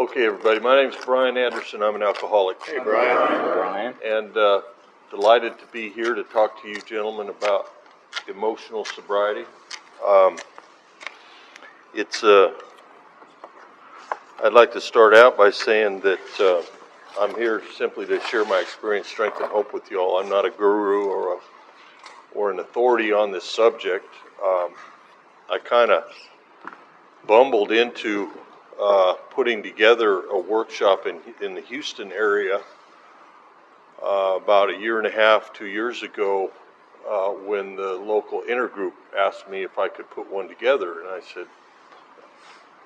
Okay, everybody, my name is Brian Anderson. I'm an alcoholic. Hey, Brian. Brian. And delighted to be here to talk to you gentlemen about emotional sobriety. I'd like to start out by saying that I'm here simply to share my experience, strength, and hope with you all. I'm not a guru or an authority on this subject. I kind of bumbled into putting together a workshop in the Houston area about a year and a half, 2 years ago, when the local intergroup asked me if I could put one together, and I said,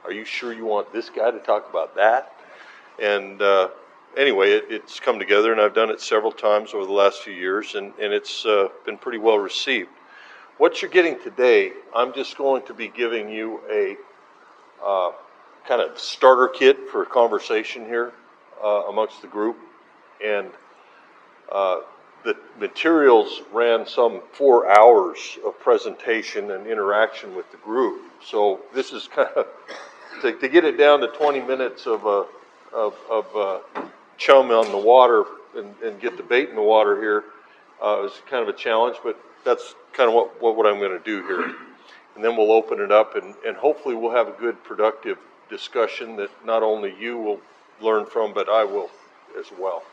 "Are you sure you want this guy to talk about that?" And anyway, it's come together, and I've done it several times over the last few years, and it's been pretty well received. What you're getting today, I'm just going to be giving you a kind of starter kit for a conversation here amongst the group, and the materials ran some 4 hours of presentation and interaction with the group. So this is kind of to get it down to 20 minutes of chum on the water and get the bait in the water here is kind of a challenge, but that's kind of what I'm going to do here. And then we'll open it up, and hopefully we'll have a good, productive discussion that not only you will learn from, but I will as well.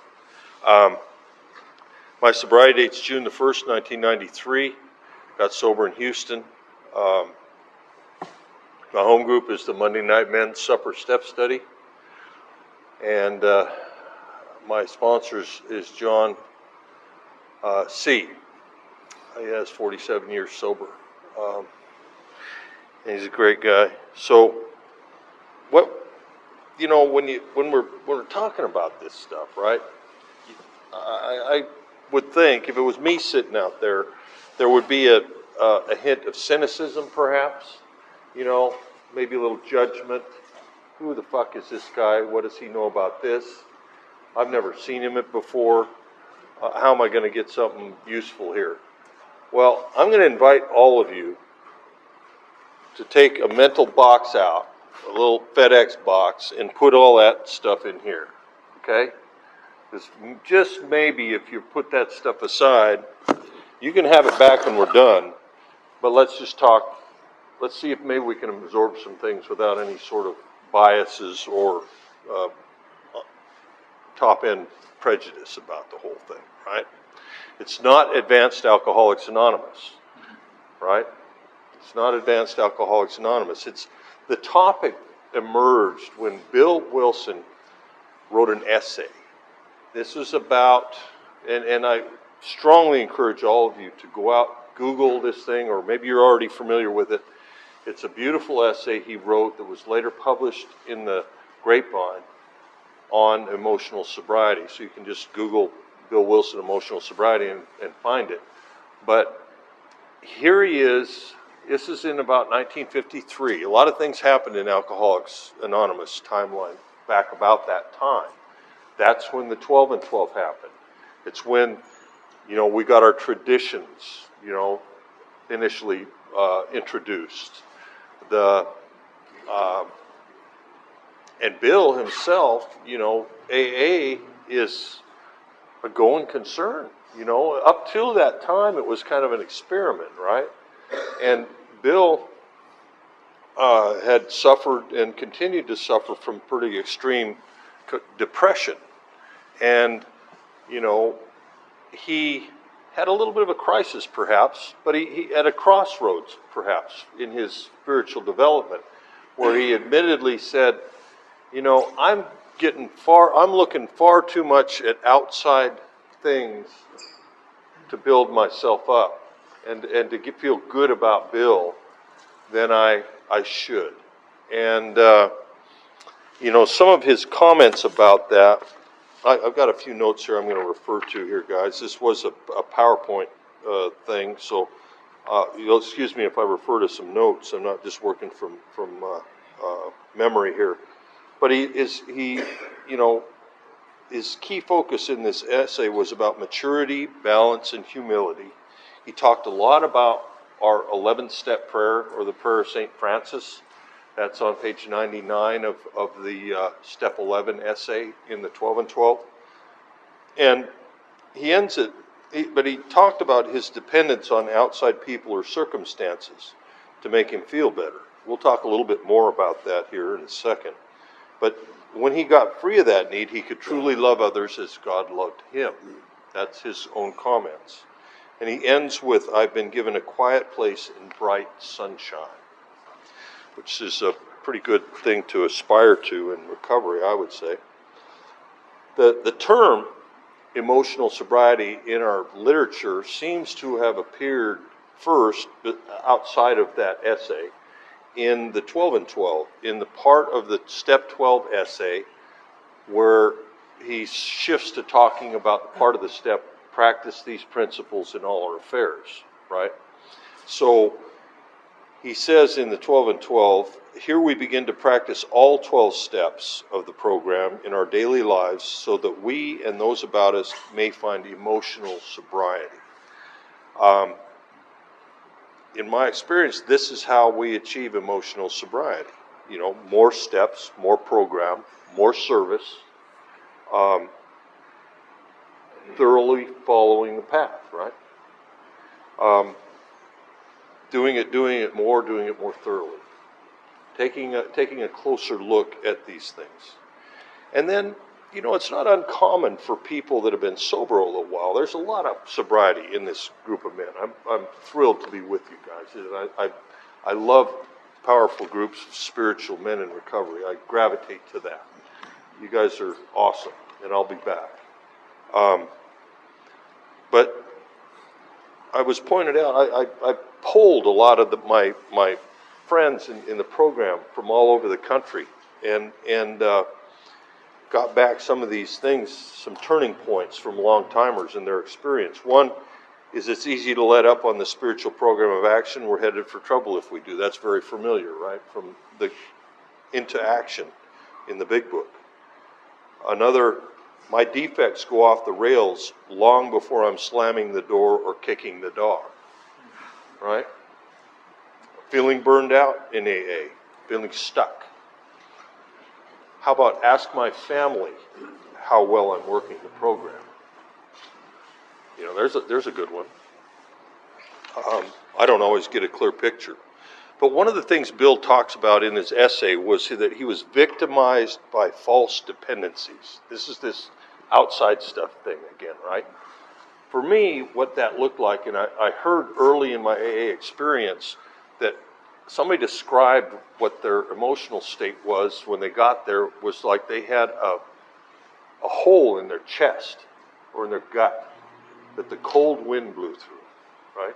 My sobriety date's June the 1st, 1993. Got sober in Houston. My home group is the Monday Night Men's Supper Step Study. And my sponsor is John C. He has 47 years sober. And he's a great guy. So, when we're talking about this stuff, right? I would think if it was me sitting out there, there would be a hint of cynicism, perhaps. Maybe a little judgment. Who the fuck is this guy? What does he know about this? I've never seen him before. How am I going to get something useful here? Well, I'm going to invite all of you to take a mental box out, a little FedEx box, and put all that stuff in here, okay? Because just maybe if you put that stuff aside, you can have it back when we're done, but let's just talk. Let's see if maybe we can absorb some things without any sort of biases or top-end prejudice about the whole thing, right? It's not Advanced Alcoholics Anonymous, right? It's not Advanced Alcoholics Anonymous. The topic emerged when Bill Wilson wrote an essay. This is about, and I strongly encourage all of you to go out, Google this thing, or maybe you're already familiar with it. It's a beautiful essay he wrote that was later published in the Grapevine on emotional sobriety. So you can just Google Bill Wilson emotional sobriety and find it. But here he is. This is in about 1953. A lot of things happened in Alcoholics Anonymous timeline back about that time. That's when the 12 and 12 happened. It's when, we got our traditions, initially introduced. And Bill himself, AA is a going concern. Up till that time, it was kind of an experiment, right? And Bill had suffered and continued to suffer from pretty extreme depression. And, he had a little bit of a crisis, perhaps, but he at a crossroads, perhaps, in his spiritual development, where he admittedly said, I'm looking far too much at outside things to build myself up and to feel good about Bill than I should. And, some of his comments about that, I've got a few notes here I'm going to refer to here, guys. This was a PowerPoint thing, so you'll excuse me if I refer to some notes. I'm not just working from memory here. But his key focus in this essay was about maturity, balance, and humility. He talked a lot about our 11-step prayer, or the prayer of St. Francis, That's on page 99 of the Step 11 essay in the 12 and 12. And he ends it, but he talked about his dependence on outside people or circumstances to make him feel better. We'll talk a little bit more about that here in a second. But when he got free of that need, he could truly love others as God loved him. That's his own comments. And he ends with, I've been given a quiet place in bright sunshine, which is a pretty good thing to aspire to in recovery, I would say. The term emotional sobriety in our literature seems to have appeared first, outside of that essay, in the 12 and 12, in the part of the Step 12 essay where he shifts to talking about the part of the step, practice these principles in all our affairs, right? So he says in the 12 and 12, here we begin to practice all 12 steps of the program in our daily lives so that we and those about us may find emotional sobriety. In my experience, this is how we achieve emotional sobriety. You know, more steps, more program, more service, thoroughly following the path, right? Doing it more thoroughly. Taking a closer look at these things. And then, you know, it's not uncommon for people that have been sober a little while. There's a lot of sobriety in this group of men. I'm thrilled to be with you guys. I love powerful groups of spiritual men in recovery. I gravitate to that. You guys are awesome, and I'll be back. But I was pointed out, I polled a lot of my friends in the program from all over the country, and got back some of these things, some turning points from long-timers in their experience. One is it's easy to let up on the spiritual program of action. We're headed for trouble if we do. That's very familiar, right? From the into action in the big book. Another, my defects go off the rails long before I'm slamming the door or kicking the dog, right? Feeling burned out in AA, feeling stuck. How about ask my family how well I'm working the program? You know, there's a good one. I don't always get a clear picture. But one of the things Bill talks about in his essay was that he was victimized by false dependencies. This is this outside stuff thing again, right? For me, what that looked like, and I heard early in my AA experience that somebody described what their emotional state was when they got there was like they had a hole in their chest or in their gut that the cold wind blew through, right?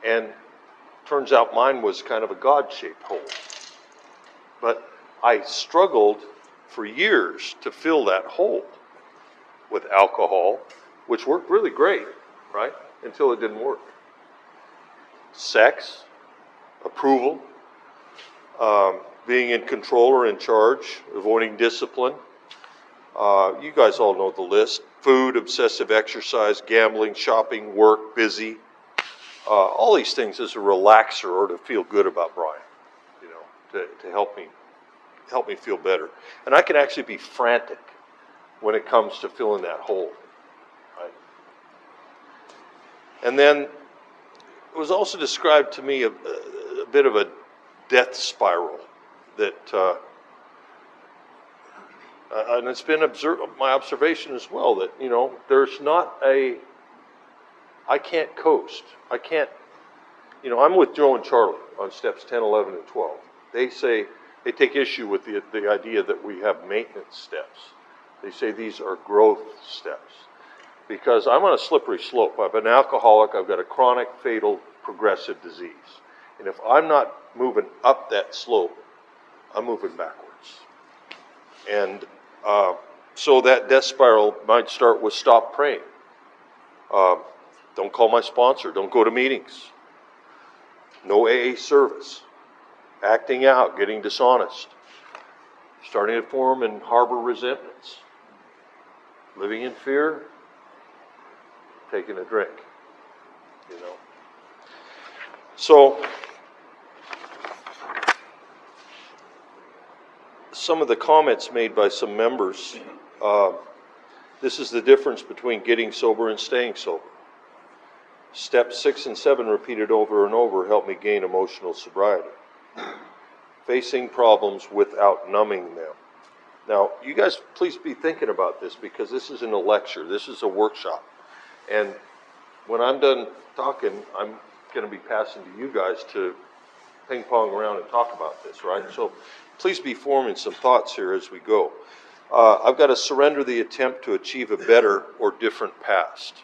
And turns out mine was kind of a God-shaped hole. But I struggled for years to fill that hole with alcohol, which worked really great, right? Until it didn't work. Sex, approval, being in control or in charge, avoiding discipline. You guys all know the list. Food, obsessive exercise, gambling, shopping, work, busy. All these things as a relaxer or to feel good about Brian, you know, to help me feel better. And I can actually be frantic when it comes to filling that hole, right? And then it was also described to me a bit of a death spiral that, and it's been my observation as well that, you know, there's not I can't coast. I can't, you know, I'm with Joe and Charlie on steps 10, 11, and 12. They say, they take issue with the idea that we have maintenance steps. They say these are growth steps. Because I'm on a slippery slope. I'm an alcoholic. I've got a chronic, fatal, progressive disease. And if I'm not moving up that slope, I'm moving backwards. And so that death spiral might start with stop praying. Don't call my sponsor. Don't go to meetings. No AA service. Acting out, getting dishonest. Starting to form and harbor resentments. Living in fear. Taking a drink. You know. So, some of the comments made by some members. This is the difference between getting sober and staying sober. Steps 6 and 7 repeated over and over help me gain emotional sobriety. Facing problems without numbing them. Now, you guys please be thinking about this, because this isn't a lecture, this is a workshop. And when I'm done talking, I'm going to be passing to you guys to ping pong around and talk about this, right? So please be forming some thoughts here as we go. I've got to surrender the attempt to achieve a better or different past.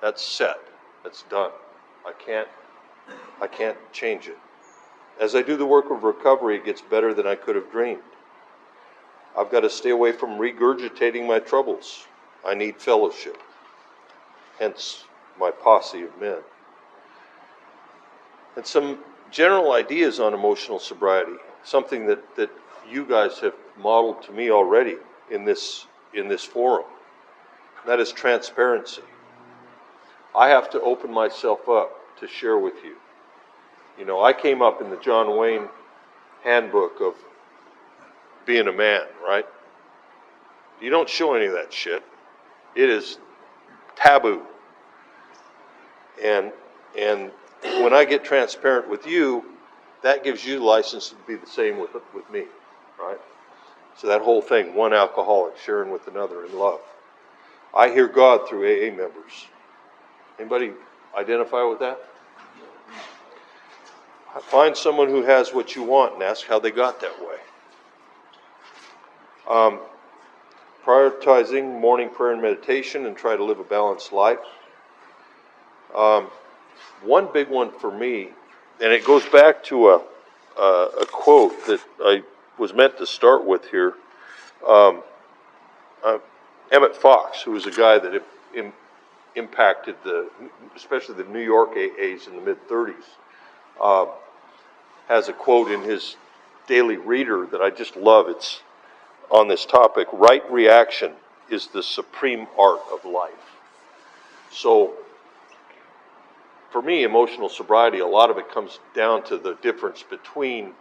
That's set. That's done. I can't change it. As I do the work of recovery, it gets better than I could have dreamed. I've got to stay away from regurgitating my troubles. I need fellowship. Hence my posse of men. And some general ideas on emotional sobriety, something that you guys have modeled to me already in this forum. That is transparency. I have to open myself up to share with you. You know, I came up in the John Wayne handbook of being a man, right? You don't show any of that shit. It is taboo. And when I get transparent with you, that gives you license to be the same with me, right? So that whole thing, one alcoholic sharing with another in love. I hear God through AA members. Anybody identify with that? Find someone who has what you want and ask how they got that way. Prioritizing morning prayer and meditation and try to live a balanced life. One big one for me, and it goes back to a quote that I was meant to start with here. Emmett Fox, who was a guy that impacted especially the New York AAs in the mid-30s, has a quote in his daily reader that I just love. It's on this topic: right reaction is the supreme art of life. So for me, emotional sobriety, a lot of it comes down to the difference between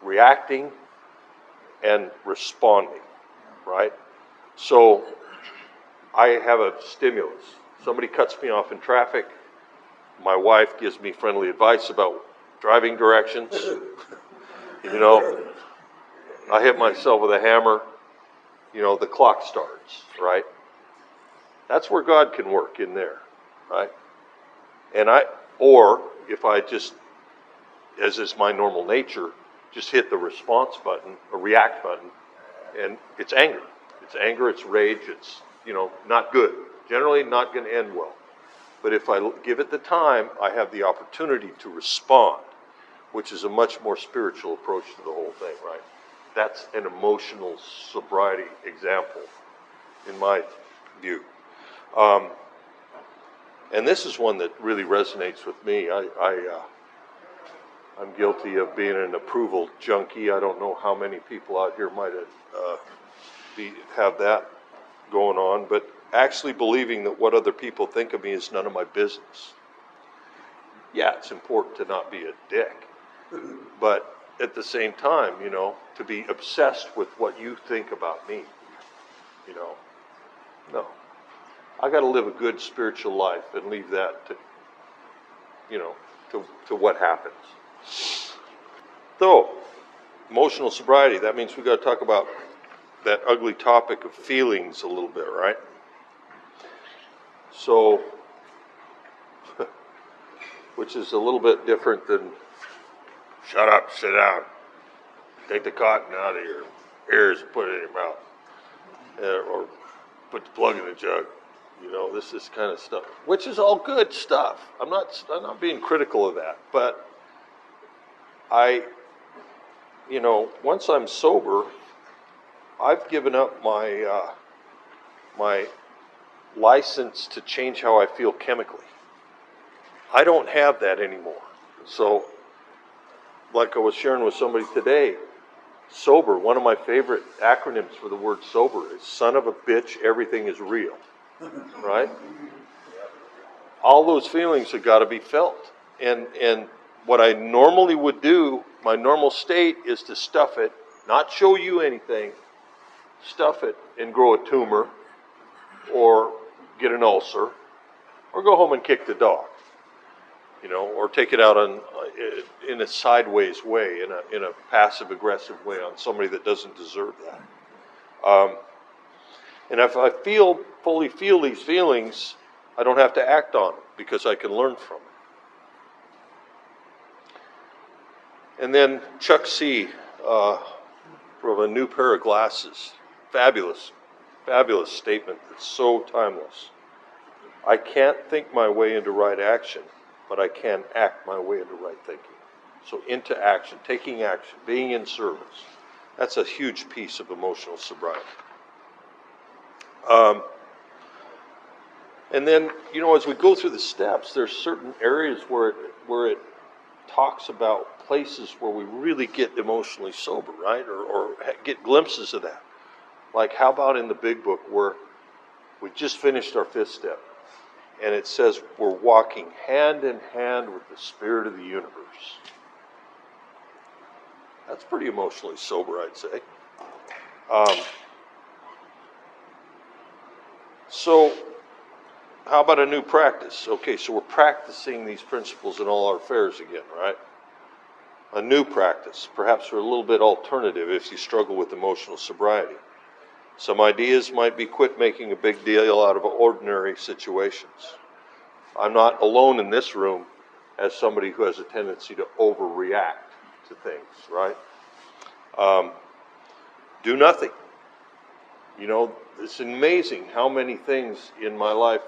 reacting and responding, right? So I have a stimulus. Somebody cuts me off in traffic. My wife gives me friendly advice about driving directions. You know, I hit myself with a hammer. You know, the clock starts, right? That's where God can work in there, right? Or if I just, as is my normal nature, just hit the response button, or react button, and it's anger. It's anger, it's rage, it's, you know, not good. Generally not going to end well. But if I give it the time, I have the opportunity to respond, which is a much more spiritual approach to the whole thing, right? That's an emotional sobriety example, in my view. And this is one that really resonates with me. I'm guilty of being an approval junkie. I don't know how many people out here might have that going on, but actually believing that what other people think of me is none of my business. Yeah, it's important to not be a dick, but at the same time, you know, to be obsessed with what you think about me, you know, no. I got to live a good spiritual life and leave that to, you know, to what happens. So, emotional sobriety, that means we got to talk about that ugly topic of feelings a little bit, right? So, which is a little bit different than shut up, sit down, take the cotton out of your ears and put it in your mouth, or put the plug in the jug. You know, this kind of stuff, which is all good stuff. I'm not being critical of that, but you know, once I'm sober, I've given up my my license to change how I feel chemically. I don't have that anymore. So, like I was sharing with somebody today, sober, one of my favorite acronyms for the word sober is son of a bitch, everything is real. Right? All those feelings have got to be felt. And what I normally would do, my normal state, is to stuff it not show you anything, stuff it and grow a tumor, or get an ulcer, or go home and kick the dog, or take it out in a sideways way, in a passive-aggressive way on somebody that doesn't deserve that. And if I fully feel these feelings, I don't have to act on them because I can learn from them. And then Chuck C. From A New Pair of Glasses. Fabulous, fabulous statement that's so timeless. I can't think my way into right action, but I can act my way into right thinking. So into action, taking action, being in service. That's a huge piece of emotional sobriety. And then, as we go through the steps, there's certain areas where it talks about places where we really get emotionally sober, right? Or get glimpses of that. Like, how about in the big book where we just finished our 5th step, and it says we're walking hand in hand with the Spirit of the universe. That's pretty emotionally sober, I'd say. So, how about a new practice? Okay, so we're practicing these principles in all our affairs again, right? A new practice, perhaps for a little bit alternative if you struggle with emotional sobriety. Some ideas might be quit making a big deal out of ordinary situations. I'm not alone in this room as somebody who has a tendency to overreact to things, right? Do nothing. It's amazing how many things in my life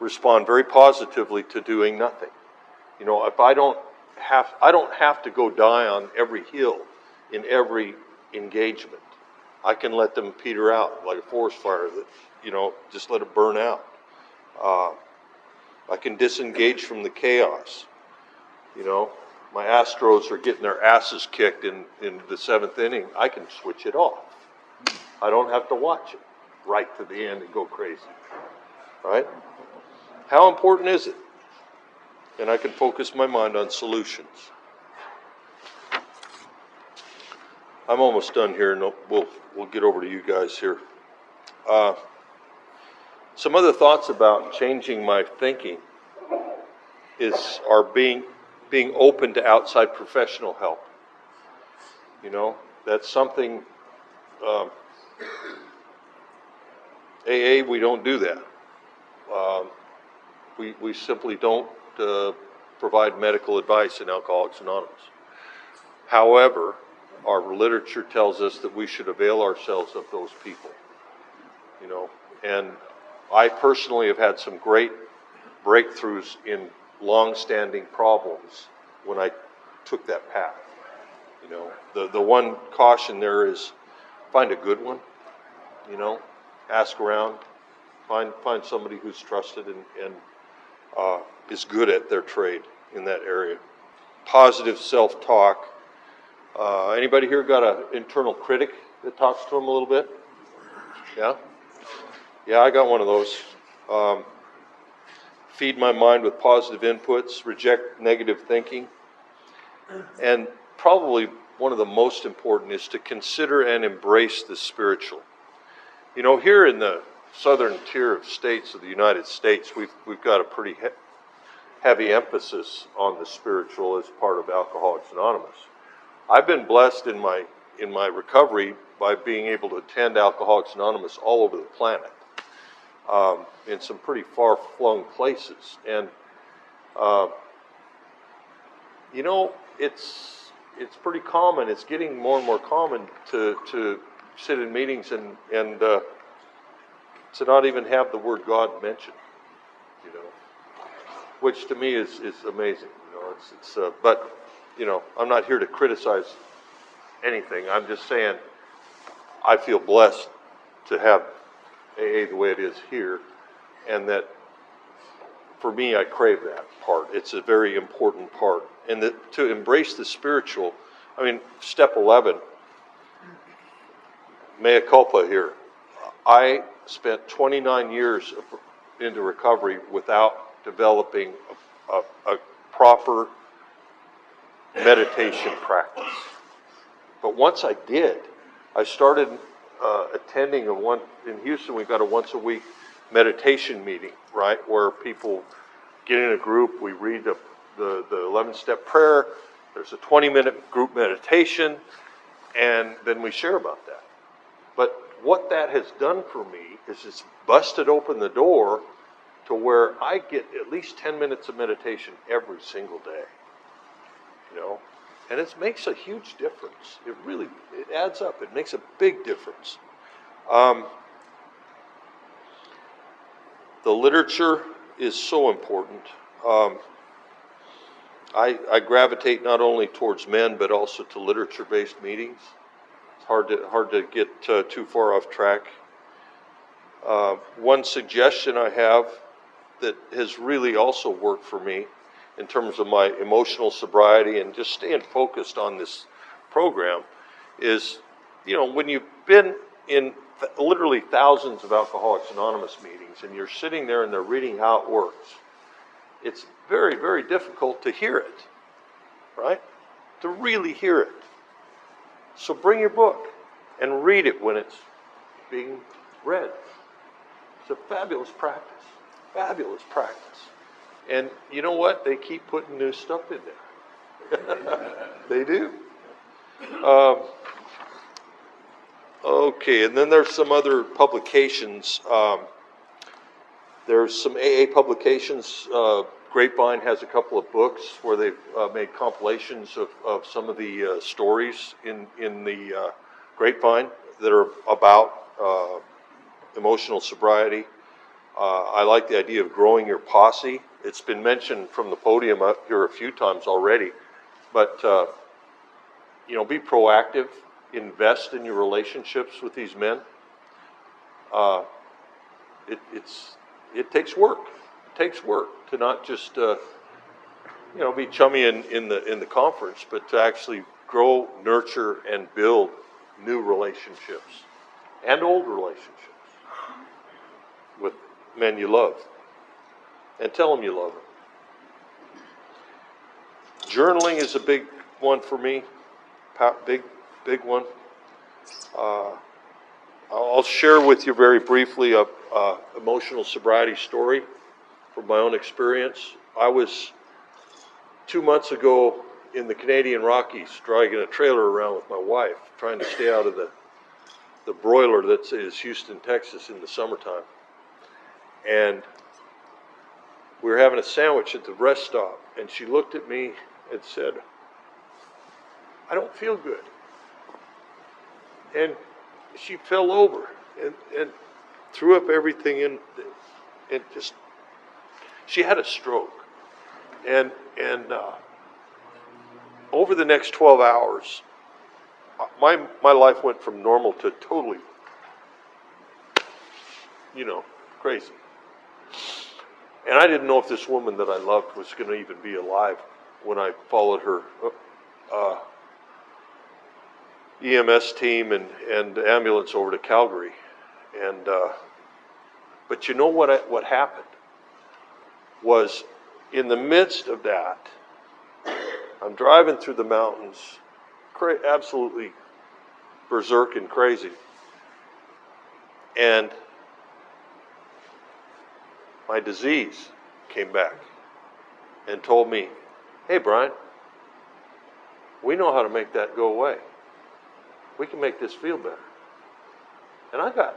respond very positively to doing nothing. If I don't have to go die on every hill in every engagement. I can let them peter out like a forest fire that, just let it burn out. I can disengage from the chaos. My Astros are getting their asses kicked in the 7th inning. I can switch it off. I don't have to watch it right to the end and go crazy. Right? How important is it? And I can focus my mind on solutions. I'm almost done here, and we'll get over to you guys here. Some other thoughts about changing my thinking are being open to outside professional help. That's something. AA, we don't do that. We simply don't provide medical advice in Alcoholics Anonymous. However, our literature tells us that we should avail ourselves of those people. And I personally have had some great breakthroughs in long-standing problems when I took that path. The one caution there is find a good one. Ask around, find somebody who's trusted and is good at their trade in that area. Positive self-talk. Anybody here got an internal critic that talks to them a little bit? Yeah? Yeah, I got one of those. Feed my mind with positive inputs, reject negative thinking. And probably one of the most important is to consider and embrace the spiritual. Here in the southern tier of states of the United States, we've got a pretty heavy emphasis on the spiritual as part of Alcoholics Anonymous. I've been blessed in my recovery by being able to attend Alcoholics Anonymous all over the planet, in some pretty far-flung places. And it's pretty common. It's getting more and more common to sit in meetings and to not even have the word God mentioned. Which to me is amazing. But I'm not here to criticize anything. I'm just saying I feel blessed to have AA the way it is here, and that for me, I crave that part. It's a very important part. And to embrace the spiritual, step 11, mea culpa here. I spent 29 years into recovery without developing a proper meditation practice. But once I did, I started attending in Houston, we've got a once a week meditation meeting, right? Where people get in a group, we read the 11-step prayer, there's a 20-minute group meditation, and then we share about that. But what that has done for me is it's busted open the door to where I get at least 10 minutes of meditation every single day, you know? And it makes a huge difference. It adds up. It makes a big difference. The literature is so important. I gravitate not only towards men, but also to literature-based meetings. It's hard to get too far off track. One suggestion I have that has really also worked for me in terms of my emotional sobriety and just staying focused on this program is, you know, when you've been in literally thousands of Alcoholics Anonymous meetings and you're sitting there and they're reading how it works, it's very, very difficult to hear it, right? To really hear it. So bring your book and read it when it's being read. It's a fabulous practice, fabulous practice. And you know what? They keep putting new stuff in there. They do. Okay, and then there's some other publications. There's some AA publications. Grapevine has a couple of books where they've made compilations of some of the stories in the Grapevine that are about emotional sobriety. I like the idea of growing your posse. It's been mentioned from the podium up here a few times already, but you know, be proactive, invest in your relationships with these men. It takes work. It takes work to not just you know, be chummy in the conference, but to actually grow, nurture, and build new relationships and old relationships with men you love, and tell them you love them. Journaling is a big one for me, big one. I'll share with you very briefly a emotional sobriety story from my own experience. I was 2 months ago in the Canadian Rockies dragging a trailer around with my wife, trying to stay out of the broiler that is Houston, Texas in the summertime. And we were having a sandwich at the rest stop, and she looked at me and said, "I don't feel good." And she fell over and threw up everything in, and just, she had a stroke. And over the next 12 hours, my life went from normal to totally, you know, crazy. And I didn't know if this woman that I loved was going to even be alive when I followed her EMS team and ambulance over to Calgary. And but you know what happened was, in the midst of that, I'm driving through the mountains, absolutely berserk and crazy, and my disease came back and told me, "Hey, Brian, we know how to make that go away. We can make this feel better." And I got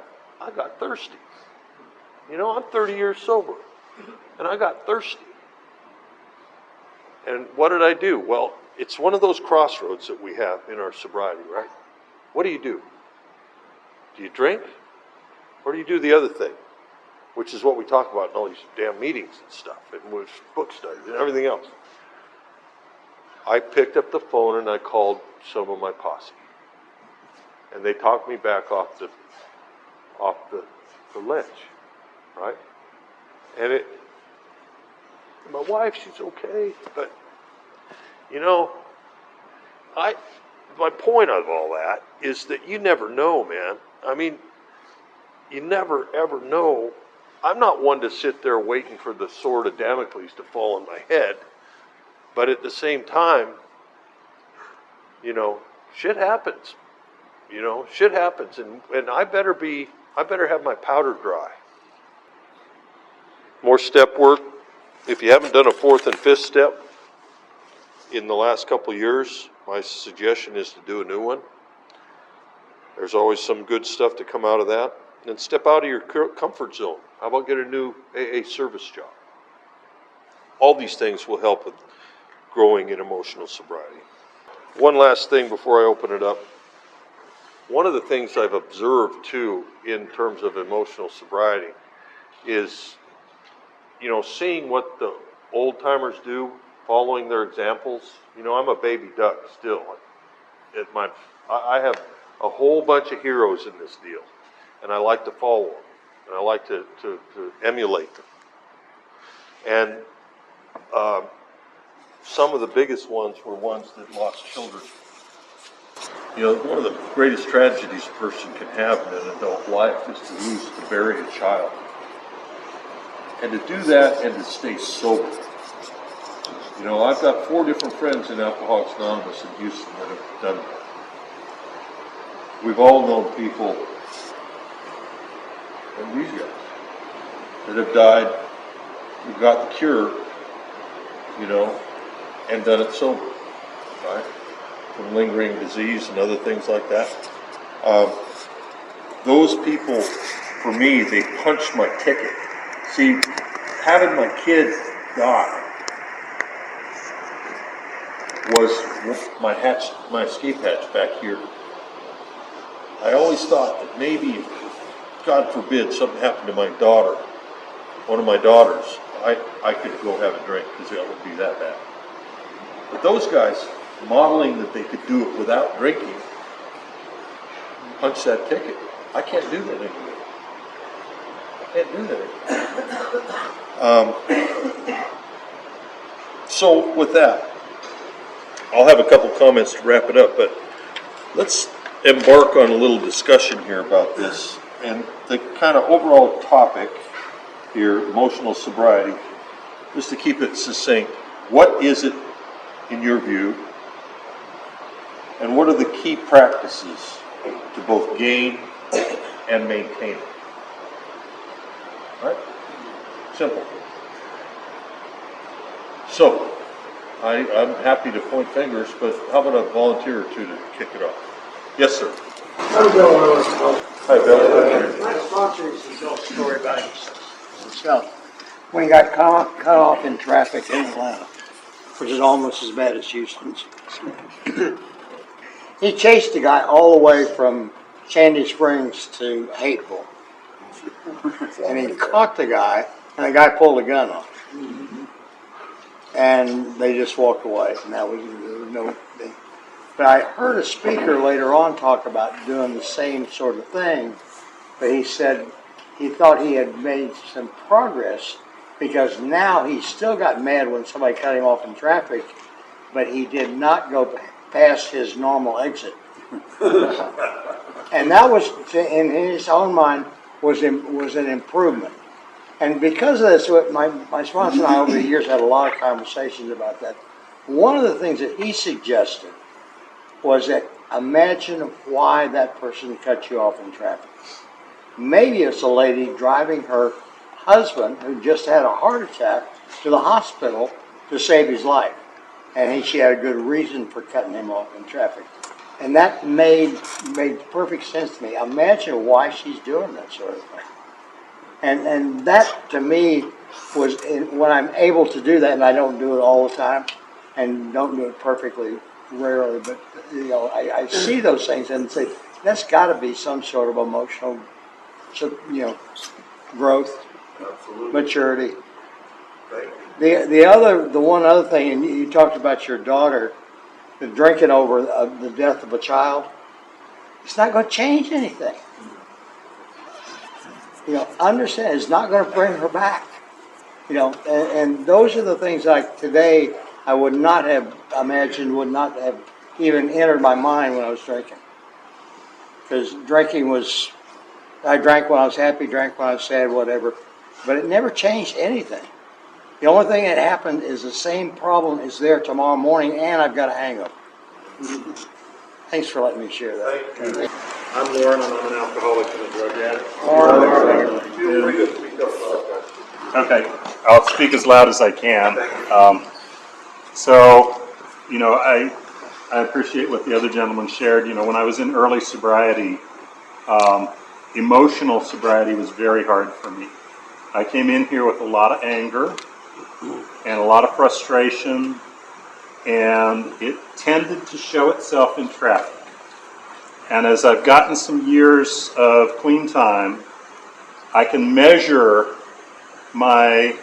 thirsty. You know, I'm 30 years sober, and I got thirsty. And what did I do? Well, it's one of those crossroads that we have in our sobriety, right? What do? Do you drink? Or do you do the other thing? Which is what we talk about in all these damn meetings and stuff, and with book studies and everything else. I picked up the phone and I called some of my posse. And they talked me back off the ledge, right? And my wife, she's okay, but you know, my point of all that is that you never know, man. I mean, you never ever know. I'm not one to sit there waiting for the sword of Damocles to fall on my head, but at the same time, you know, shit happens. You know, shit happens, and I better have my powder dry. More step work. If you haven't done a 4th and 5th step in the last couple of years, my suggestion is to do a new one. There's always some good stuff to come out of that. And step out of your comfort zone. How about get a new AA service job? All these things will help with growing in emotional sobriety. One last thing before I open it up. One of the things I've observed too in terms of emotional sobriety is, you know, seeing what the old timers do, following their examples. You know, I'm a baby duck still. I have a whole bunch of heroes in this deal, and I like to follow them, and I like to emulate them. And some of the biggest ones were ones that lost children. You know, one of the greatest tragedies a person can have in an adult life is to bury a child. And to do that and to stay sober. You know, I've got 4 different friends in Alcoholics Anonymous in Houston that have done that. We've all known people, and these guys, that have died, who got the cure, you know, and done it sober, right? From lingering disease and other things like that. Those people, for me, they punched my ticket. See, having my kid die was my escape hatch back here. I always thought that maybe, God forbid, something happened to my daughter, one of my daughters, I could go have a drink because it would be that bad. But those guys, modeling that they could do it without drinking, punched that ticket. I can't do that anymore. I can't do that. So with that, I'll have a couple comments to wrap it up, but let's embark on a little discussion here about this. And the kind of overall topic here, emotional sobriety, just to keep it succinct, what is it in your view, and what are the key practices to both gain and maintain it? Right? Simple. So, I'm happy to point fingers, but how about a volunteer or two to kick it off? Yes, sir. I'm Bill Willis. Hi, Bill. My sponsor used to tell a story about himself when he got cut off in traffic in Atlanta, which is almost as bad as Houston's. He chased the guy all the way from Sandy Springs to Hateville. And he caught the guy, and the guy pulled a gun on him. And they just walked away, and there was no thing. But I heard a speaker later on talk about doing the same sort of thing, but he said he thought he had made some progress because now he still got mad when somebody cut him off in traffic, but he did not go past his normal exit. And that was, in his own mind, was an improvement. And because of this, my sponsor and I over the years had a lot of conversations about that. One of the things that he suggested was that imagine why that person cut you off in traffic. Maybe it's a lady driving her husband, who just had a heart attack, to the hospital to save his life. And she had a good reason for cutting him off in traffic. And that made perfect sense to me. Imagine why she's doing that sort of thing. And that, to me, was when I'm able to do that, and I don't do it all the time, and don't do it perfectly, rarely, but you know, I see those things and say, that's got to be some sort of emotional, you know, growth, absolutely, maturity. The one other thing, and you talked about your daughter, the drinking over the death of a child. It's not going to change anything. You know, understand, it's not going to bring her back. You know, and those are the things like today I would not have imagined, would not have even entered my mind when I was drinking. Because drinking was, I drank when I was happy, drank when I was sad, whatever, but it never changed anything. The only thing that happened is the same problem is there tomorrow morning, and I've got a hangover. Thanks for letting me share that. I'm Lauren, and I'm an alcoholic and a drug addict. Feel free to speak up loud, guys. Okay, I'll speak as loud as I can. So, I appreciate what the other gentleman shared. When I was in early sobriety, emotional sobriety was very hard for me. I came in here with a lot of anger and a lot of frustration, and it tended to show itself in traffic. And as I've gotten some years of clean time, I can measure my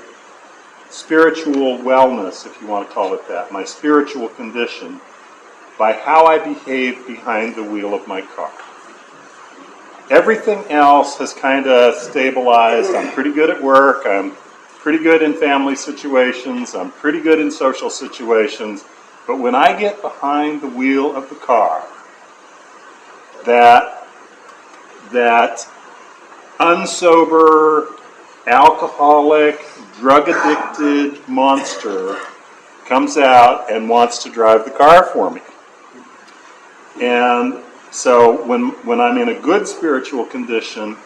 spiritual wellness, if you want to call it that, my spiritual condition, by how I behave behind the wheel of my car. Everything else has kind of stabilized. I'm pretty good at work. I'm pretty good in family situations. I'm pretty good in social situations. But when I get behind the wheel of the car, that unsober, alcoholic, drug-addicted monster comes out and wants to drive the car for me. And so when I'm in a good spiritual condition,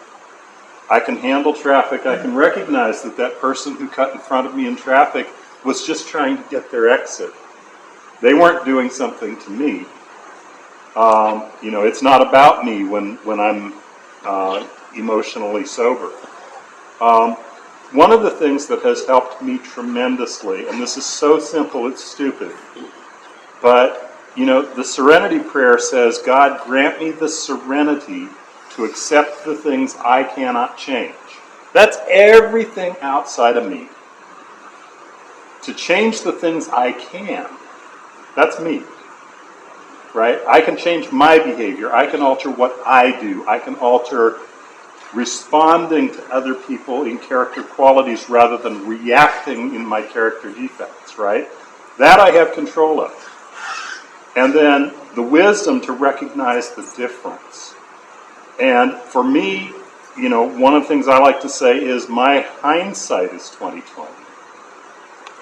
I can handle traffic. I can recognize that that person who cut in front of me in traffic was just trying to get their exit. They weren't doing something to me. It's not about me when I'm emotionally sober. One of the things that has helped me tremendously, and this is so simple it's stupid, but the serenity prayer says, God, grant me the serenity to accept the things I cannot change. That's everything outside of me. To change the things I can, that's me. Right? I can change my behavior. I can alter what I do. I can alter responding to other people in character qualities rather than reacting in my character defects, right? That I have control of. And then the wisdom to recognize the difference. And for me, one of the things I like to say is my hindsight is 20/20.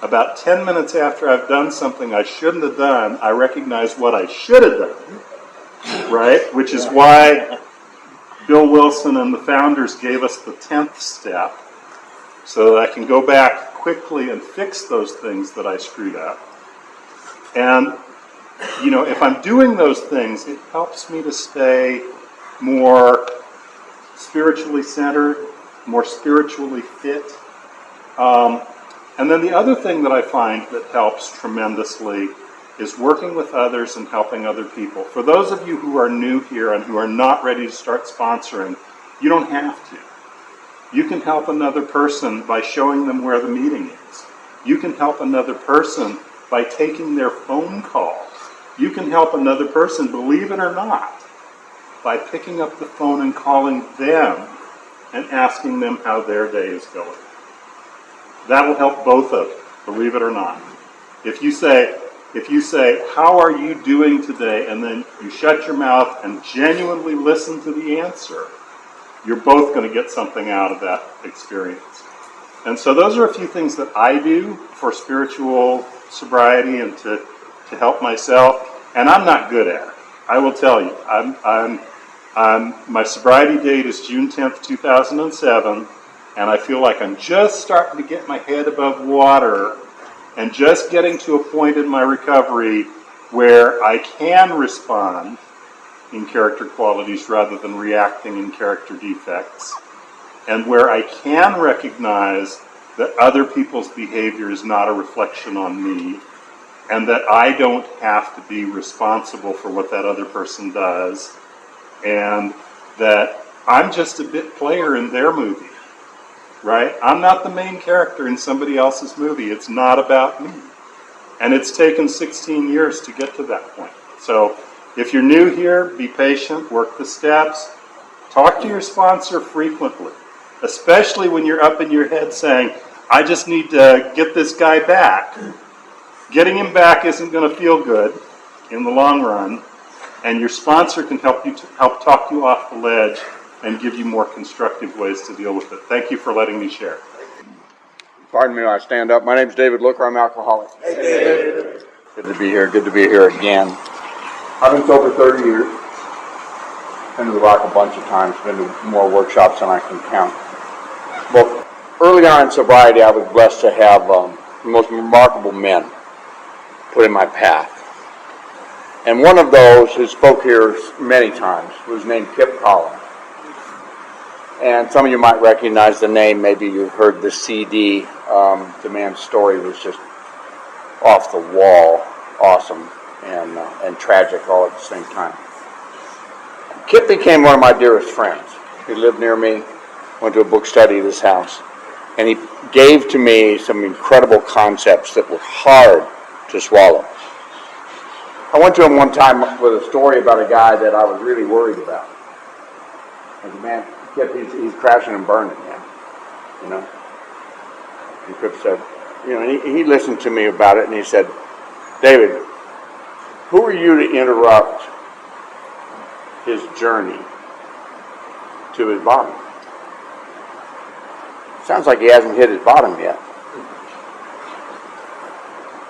About 10 minutes after I've done something I shouldn't have done, I recognize what I should have done, right? Which is why Bill Wilson and the founders gave us the 10th step, so that I can go back quickly and fix those things that I screwed up. And, if I'm doing those things, it helps me to stay more spiritually centered, more spiritually fit. And then the other thing that I find that helps tremendously is working with others and helping other people. For those of you who are new here and who are not ready to start sponsoring, you don't have to. You can help another person by showing them where the meeting is. You can help another person by taking their phone call. You can help another person, believe it or not, by picking up the phone and calling them and asking them how their day is going. That will help both of you, believe it or not. If you say, how are you doing today? And then you shut your mouth and genuinely listen to the answer, you're both going to get something out of that experience. And so those are a few things that I do for spiritual sobriety and to help myself. And I'm not good at it. I will tell you. My sobriety date is June 10th, 2007. And I feel like I'm just starting to get my head above water and just getting to a point in my recovery where I can respond in character qualities rather than reacting in character defects, and where I can recognize that other people's behavior is not a reflection on me, and that I don't have to be responsible for what that other person does, and that I'm just a bit player in their movie. Right? I'm not the main character in somebody else's movie. It's not about me. And it's taken 16 years to get to that point. So if you're new here, be patient, work the steps, talk to your sponsor frequently, especially when you're up in your head saying, I just need to get this guy back. Getting him back isn't going to feel good in the long run, and your sponsor can help talk you off the ledge and give you more constructive ways to deal with it. Thank you for letting me share. Pardon me when I stand up. My name's David Looker. I'm alcoholic. Hey, David. Good to be here. Good to be here again. I've been sober 30 years. Been to the Rock a bunch of times. Been to more workshops than I can count. Well, early on in sobriety, I was blessed to have the most remarkable men put in my path. And one of those who spoke here many times was named Kip Collins. And some of you might recognize the name. Maybe you heard the CD. The man's story was just off the wall, awesome, and tragic all at the same time. Kip became one of my dearest friends. He lived near me, went to a book study at his house, and he gave to me some incredible concepts that were hard to swallow. I went to him one time with a story about a guy that I was really worried about. And the man, Kip, he's crashing and burning, man, you know. And Kip said, you know, he listened to me about it, and he said, David, who are you to interrupt his journey to his bottom? Sounds like he hasn't hit his bottom yet.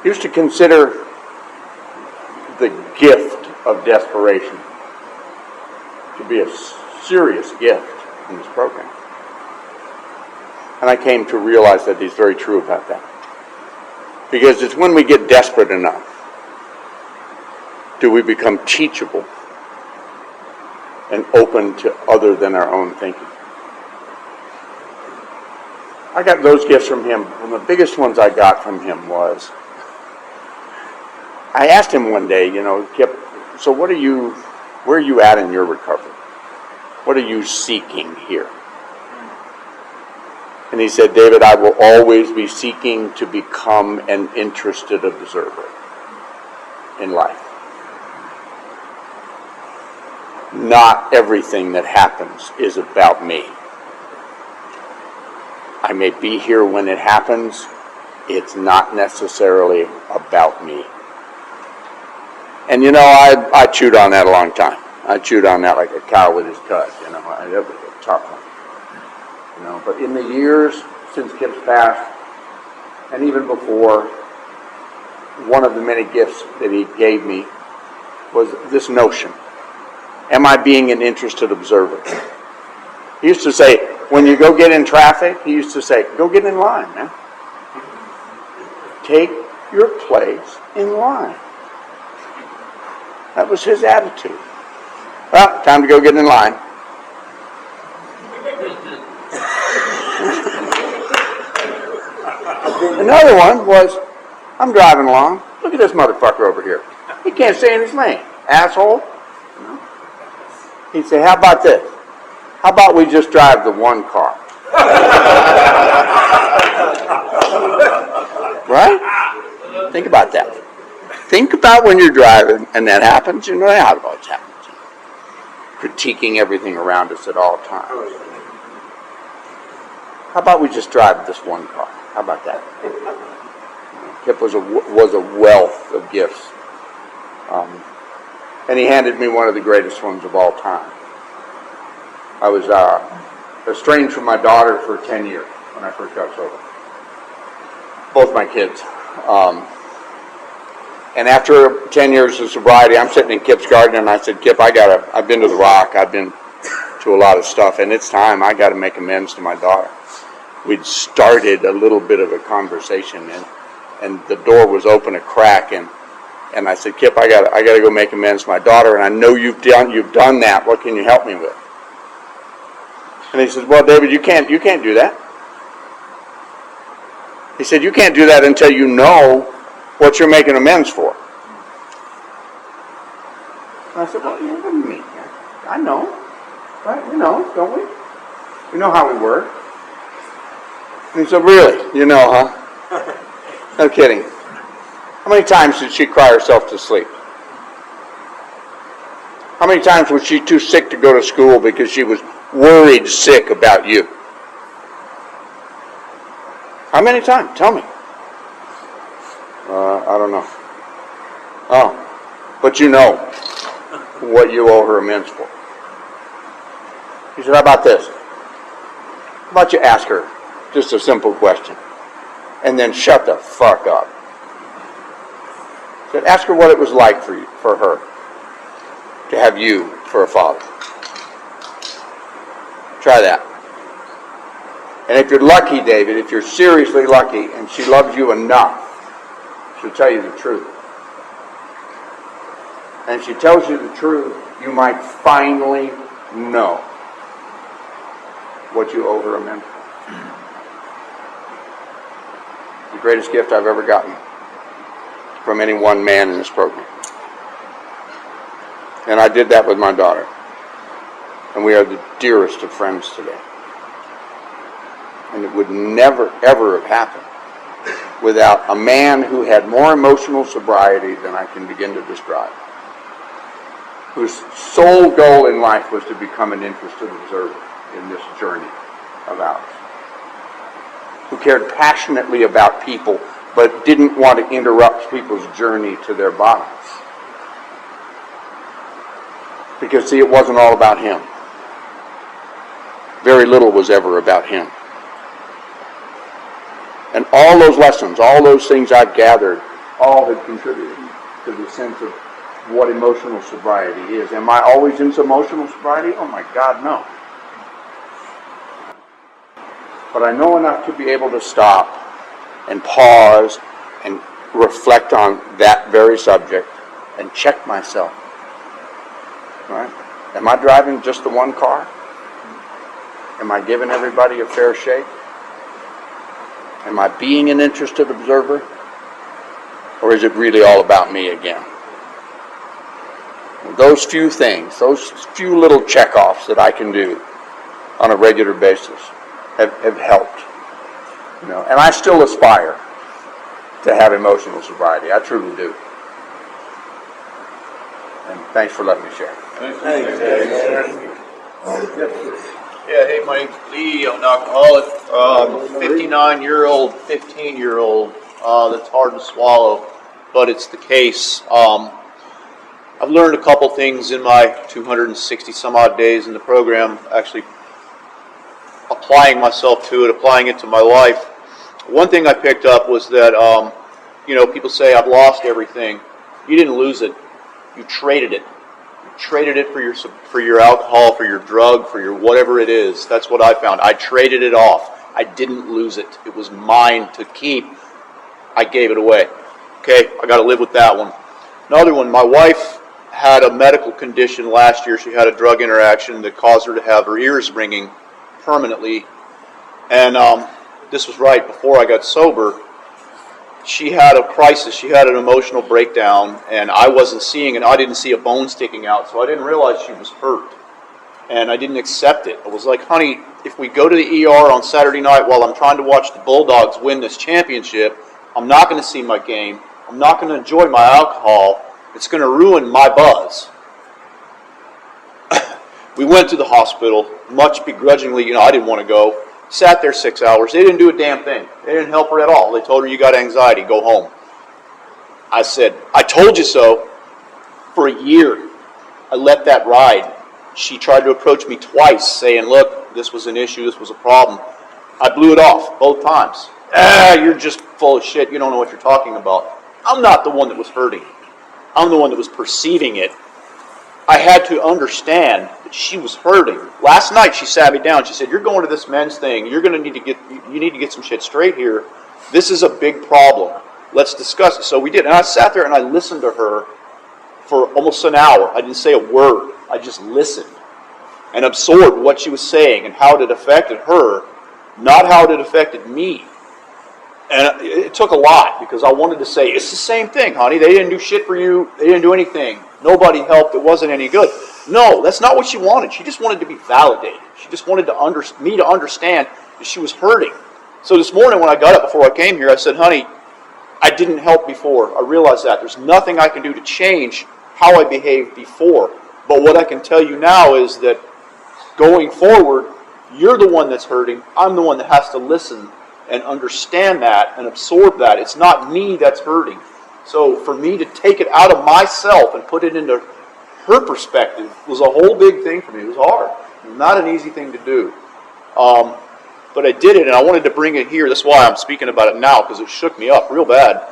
He used to consider the gift of desperation to be a serious gift in this program. And I came to realize that he's very true about that. Because it's when we get desperate enough do we become teachable and open to other than our own thinking. I got those gifts from him. One of the biggest ones I got from him was, I asked him one day, you know, Kip, so where are you at in your recovery? What are you seeking here? And he said, David, I will always be seeking to become an interested observer in life. Not everything that happens is about me. I may be here when it happens. It's not necessarily about me. And you know, I chewed on that a long time. I chewed on that like a cow with his cud, you know. That was a tough one. You know, but in the years since Kip's passed, and even before, one of the many gifts that he gave me was this notion. Am I being an interested observer? He used to say, when you go get in traffic, he used to say, go get in line, man. Take your place in line. That was his attitude. Well, time to go get in line. Another one was, I'm driving along. Look at this motherfucker over here. He can't stay in his lane. Asshole. He'd say, how about this? How about we just drive the one car? Right? Think about that. Think about when you're driving and that happens. You know how it always happens. Critiquing everything around us at all times. How about we just drive this one car? How about that? Kip was a wealth of gifts. And he handed me one of the greatest ones of all time. I was estranged from my daughter for 10 years when I first got sober. Both my kids. And after 10 years of sobriety, I'm sitting in Kip's garden, and I said, Kip, I've been to the Rock. I've been to a lot of stuff, and it's time. I got to make amends to my daughter. We'd started a little bit of a conversation, and the door was open a crack, and I said, Kip, I got to go make amends to my daughter, and I know you've done that. What can you help me with? And he said, well, David, you can't do that. He said, you can't do that until you know what you're making amends for. And I said, well, what do you mean? I know. Right? We know, don't we? We know how we work. And he said, really? You know, huh? No kidding. How many times did she cry herself to sleep? How many times was she too sick to go to school because she was worried sick about you? How many times? Tell me. I don't know. Oh, but you know what you owe her amends for. He said, how about this? How about you ask her just a simple question and then shut the fuck up? He said, ask her what it was like for her to have you for a father. Try that. And if you're lucky, David, if you're seriously lucky and she loves you enough, she'll tell you the truth. And if she tells you the truth, you might finally know what you owe her a mentor. The greatest gift I've ever gotten from any one man in this program. And I did that with my daughter. And we are the dearest of friends today. And it would never, ever have happened without a man who had more emotional sobriety than I can begin to describe, whose sole goal in life was to become an interested observer in this journey of ours, who cared passionately about people but didn't want to interrupt people's journey to their bottoms. Because, see, it wasn't all about him. Very little was ever about him. And all those lessons, all those things I've gathered, all have contributed to the sense of what emotional sobriety is. Am I always in emotional sobriety? Oh my God, no. But I know enough to be able to stop and pause and reflect on that very subject and check myself. Right? Am I driving just the one car? Am I giving everybody a fair shake? Am I being an interested observer? Or is it really all about me again? Those few things, those few little check-offs that I can do on a regular basis have helped. You know, and I still aspire to have emotional sobriety. I truly do. And thanks for letting me share. Thanks, yeah, hey, my name's Lee. I'm an alcoholic. 59-year-old, 15-year-old. That's hard to swallow, but it's the case. I've learned a couple things in my 260 some odd days in the program, actually applying myself to it, applying it to my life. One thing I picked up was that, people say, I've lost everything. You didn't lose it. You traded it. You traded it for your alcohol, for your drug, for your whatever it is. That's what I found. I traded it off. I didn't lose it. It was mine to keep. I gave it away. Okay, I got to live with that one. Another one, my wife had a medical condition last year. She had a drug interaction that caused her to have her ears ringing permanently. And this was right before I got sober. She had a crisis. She had an emotional breakdown, and I wasn't seeing it. I didn't see a bone sticking out, so I didn't realize she was hurt. And I didn't accept it. I was like, honey, if we go to the ER on Saturday night while I'm trying to watch the Bulldogs win this championship, I'm not going to see my game. I'm not going to enjoy my alcohol. It's going to ruin my buzz. We went to the hospital, much begrudgingly. I didn't want to go. Sat there 6 hours. They didn't do a damn thing. They didn't help her at all. They told her, you got anxiety, go home. I said, I told you so. For a year, I let that ride. She tried to approach me twice, saying, look, this was an issue, this was a problem. I blew it off both times. You're just full of shit. You don't know what you're talking about. I'm not the one that was hurting. I'm the one that was perceiving it. I had to understand that she was hurting. Last night she sat me down. She said, you're going to this men's thing. You're going to need to get some shit straight here. This is a big problem. Let's discuss it. So we did. And I sat there and I listened to her for almost an hour. I didn't say a word. I just listened and absorbed what she was saying and how it affected her, not how it affected me. And it took a lot because I wanted to say, it's the same thing, honey. They didn't do shit for you. They didn't do anything. Nobody helped. It wasn't any good. No, that's not what she wanted. She just wanted to be validated. She just wanted me to understand that she was hurting. So this morning when I got up before I came here, I said, honey, I didn't help before. I realize that. There's nothing I can do to change how I behaved before. But what I can tell you now is that going forward, you're the one that's hurting. I'm the one that has to listen and understand that and absorb that. It's not me that's hurting. So for me to take it out of myself and put it into her perspective was a whole big thing for me. It was hard. It was not an easy thing to do. But I did it, and I wanted to bring it here. That's why I'm speaking about it now, because it shook me up real bad.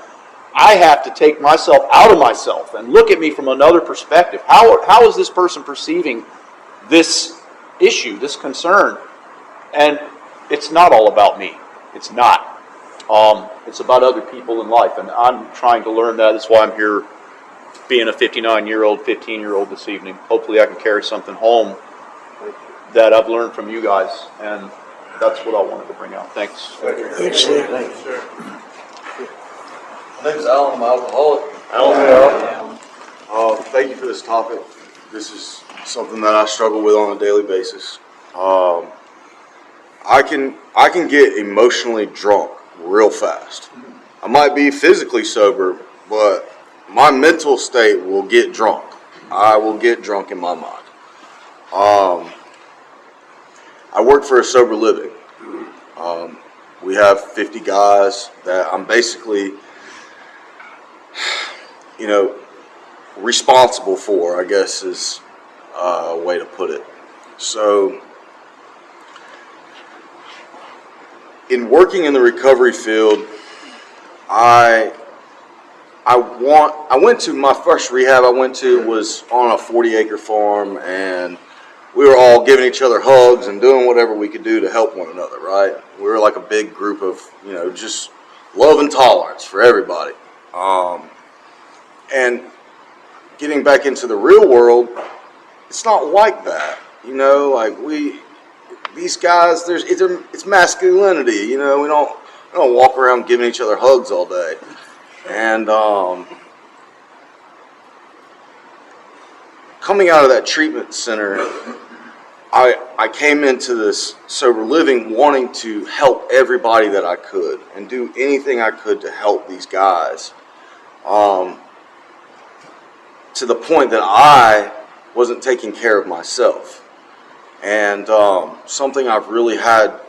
I have to take myself out of myself and look at me from another perspective. How is this person perceiving this issue, this concern? And it's not all about me. It's not. It's about other people in life, and I'm trying to learn that. That's why I'm here being a 59-year-old, 15-year-old this evening. Hopefully I can carry something home that I've learned from you guys, and that's what I wanted to bring out. Thanks. Thanks, Steve. My name's Alan. I'm an alcoholic. Thank you for this topic. This is something that I struggle with on a daily basis. I can get emotionally drunk real fast. I might be physically sober, but my mental state will get drunk. I will get drunk in my mind. I work for a sober living. We have 50 guys that I'm basically, responsible for, I guess is a way to put it. So, in working in the recovery field, I went to my first rehab I went to was on a 40-acre farm, and we were all giving each other hugs and doing whatever we could do to help one another, right? We were like a big group of, just love and tolerance for everybody. And getting back into the real world, it's not like that. These guys, it's masculinity, we don't walk around giving each other hugs all day. And coming out of that treatment center, I came into this sober living wanting to help everybody that I could and do anything I could to help these guys, to the point that I wasn't taking care of myself. And something I've really had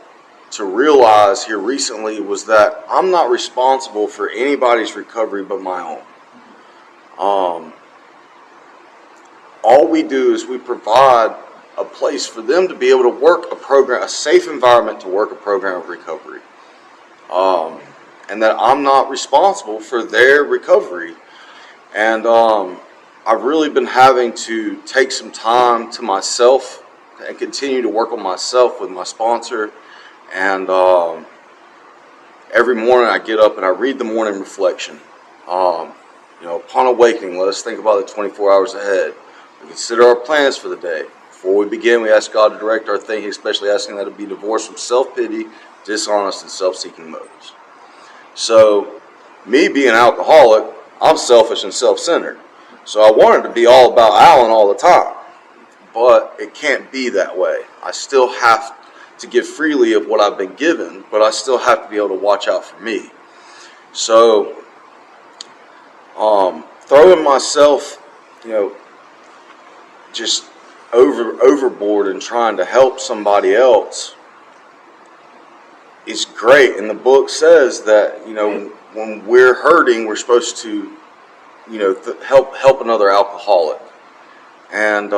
to realize here recently was that I'm not responsible for anybody's recovery but my own. All we do is we provide a place for them to be able to work a program, a safe environment to work a program of recovery. And that I'm not responsible for their recovery. And I've really been having to take some time to myself and continue to work on myself with my sponsor. And every morning I get up and I read the morning reflection. Upon awakening, let us think about the 24 hours ahead. We consider our plans for the day. Before we begin, we ask God to direct our thinking, especially asking that it be divorced from self-pity, dishonest, and self-seeking motives. So, me being an alcoholic, I'm selfish and self-centered. So I wanted to be all about Alan all the time. But it can't be that way. I still have to give freely of what I've been given, but I still have to be able to watch out for me. So, throwing myself, just overboard and trying to help somebody else is great. And the book says that, when we're hurting, we're supposed to, help another alcoholic. And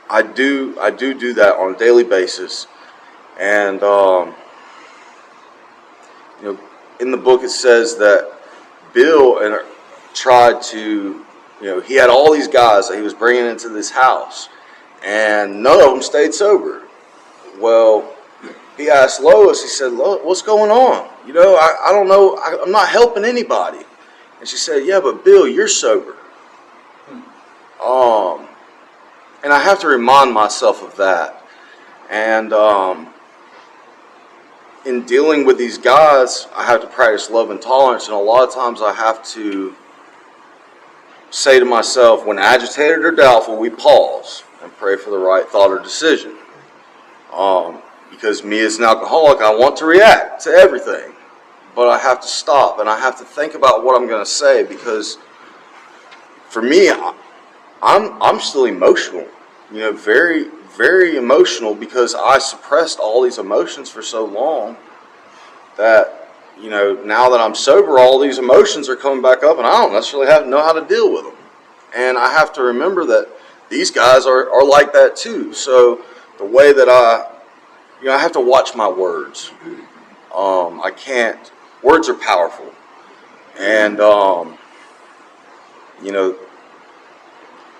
I do that on a daily basis. And in the book it says that Bill tried to, he had all these guys that he was bringing into this house, and none of them stayed sober. Well, he asked Lois, he said, what's going on? I don't know, I'm not helping anybody. And she said, yeah, but Bill, you're sober. And I have to remind myself of that. And in dealing with these guys, I have to practice love and tolerance, and a lot of times I have to say to myself, when agitated or doubtful, we pause and pray for the right thought or decision. Because me as an alcoholic, I want to react to everything, but I have to stop and I have to think about what I'm going to say, because for me, I'm still emotional, very, very emotional, because I suppressed all these emotions for so long that, now that I'm sober, all these emotions are coming back up and I don't necessarily know how to deal with them. And I have to remember that these guys are like that too. So the way that I have to watch my words. I can't, words are powerful. And, you know,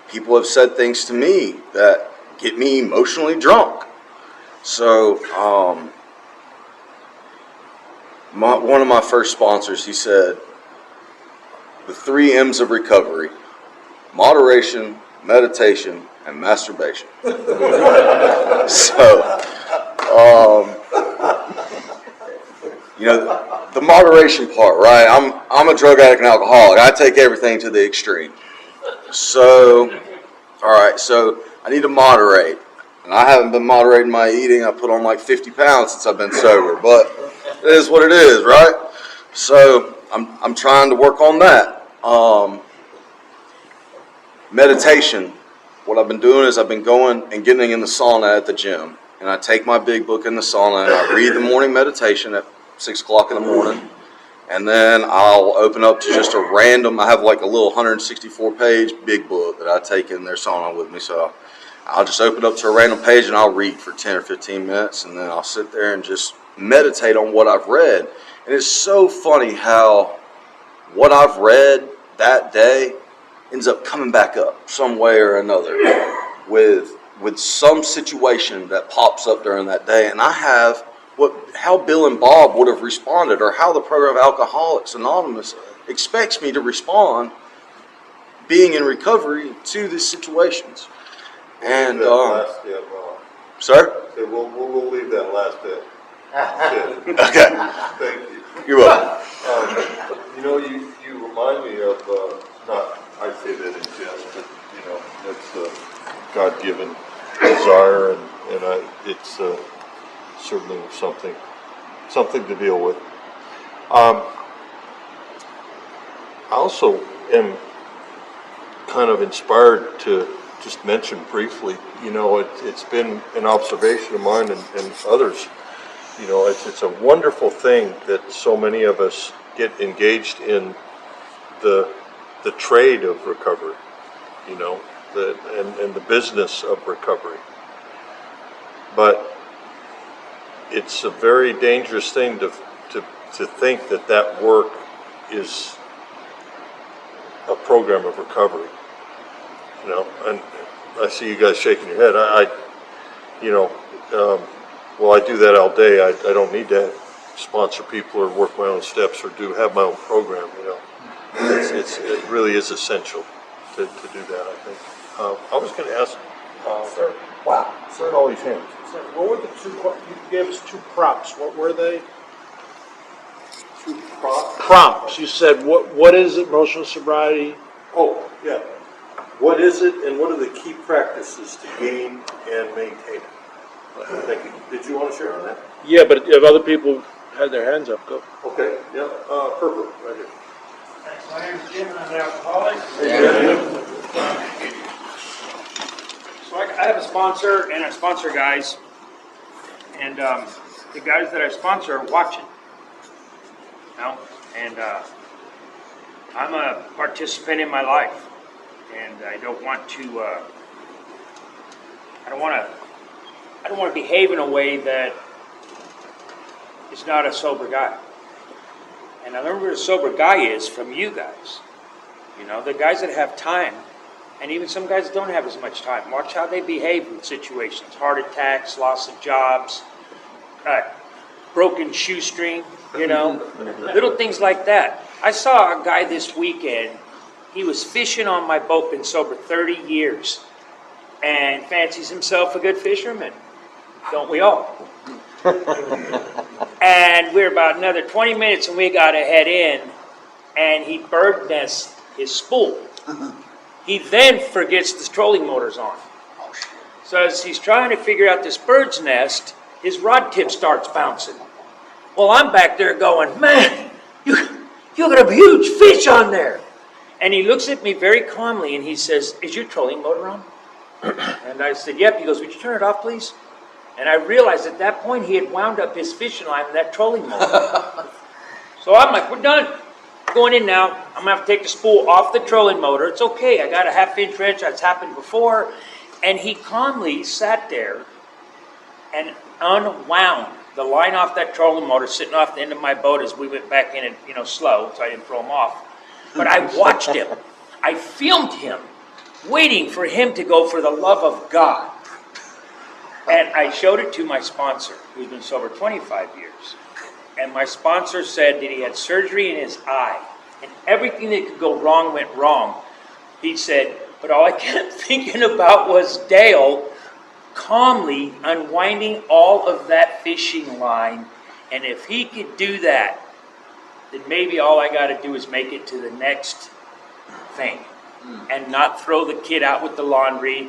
people have said things to me that get me emotionally drunk. So, one of my first sponsors, he said, the 3 M's of recovery: moderation, meditation, and masturbation. So, you know, the moderation part, right? I'm a drug addict and alcoholic. I take everything to the extreme. So, all right, so I need to moderate. And I haven't been moderating my eating. I put on like 50 pounds since I've been sober, but it is what it is, right? So I'm trying to work on that. Meditation. What I've been doing is I've been going and getting in the sauna at the gym. And I take my big book in the sauna and I read the morning meditation at 6 o'clock in the morning. And then I'll open up to just a random, I have like a little 164-page big book that I take in their sauna with me. So I'll just open up to a random page and I'll read for 10 or 15 minutes. And then I'll sit there and just meditate on what I've read. And it's so funny how what I've read that day ends up coming back up some way or another with some situation that pops up during that day. And I have how Bill and Bob would have responded, or how the program of Alcoholics Anonymous expects me to respond being in recovery to these situations. And sir? We'll leave that last bit. Okay. Thank you. You're welcome. You know, you remind me of, I say that in jest, but, you know, it's a God-given desire, and it's certainly something to deal with. I also am kind of inspired to just mention briefly, you know, it's been an observation of mine and others. You know, it's a wonderful thing that so many of us get engaged in the trade of recovery, you know, and the business of recovery. But it's a very dangerous thing to think that work is a program of recovery, you know. And I see you guys shaking your head. Well, I do that all day. I don't need to sponsor people or work my own steps or have my own program, you know. It really is essential to do that, I think. I was going to ask, Sir. wow, sir, all these hands. Sir, what were the two, you gave us 2 prompts. What were they? 2 prompts? Prompts. You said, what is emotional sobriety? Oh, yeah. What is it, and what are the key practices to gain and maintain it? Thank you. Did you want to share on that? Yeah, but if other people had their hands up, go. Okay, yeah, perfect, right here. Thanks. My name is Jim, and I'm an alcoholic. So I have a sponsor, and I sponsor guys, and the guys that I sponsor are watching, you know, and I'm a participant in my life, and I don't want to behave in a way that is not a sober guy. And I learned what a sober guy is from you guys. You know, the guys that have time, and even some guys that don't have as much time. Watch how they behave in situations. Heart attacks, loss of jobs, broken shoestring, you know, little things like that. I saw a guy this weekend, he was fishing on my boat, been sober 30 years, and fancies himself a good fisherman. Don't we all? And we're about another 20 minutes and we got to head in, and he bird nests his spool. He then forgets the trolling motor's on. So as he's trying to figure out this bird's nest, his rod tip starts bouncing. Well, I'm back there going, man, you got a huge fish on there. And he looks at me very calmly and he says, is your trolling motor on? And I said, yep. He goes, would you turn it off, please? And I realized at that point he had wound up his fishing line with that trolling motor. So I'm like, we're done. Going in now. I'm going to have to take the spool off the trolling motor. It's okay. I got a half-inch wrench. That's happened before. And he calmly sat there and unwound the line off that trolling motor sitting off the end of my boat as we went back in and, slow, so I didn't throw him off. But I watched him. I filmed him, waiting for him to go for the love of God. And I showed it to my sponsor, who's been sober 25 years. And my sponsor said that he had surgery in his eye, and everything that could go wrong went wrong. He said, but all I kept thinking about was Dale calmly unwinding all of that fishing line. And if he could do that, then maybe all I got to do is make it to the next thing and not throw the kid out with the laundry,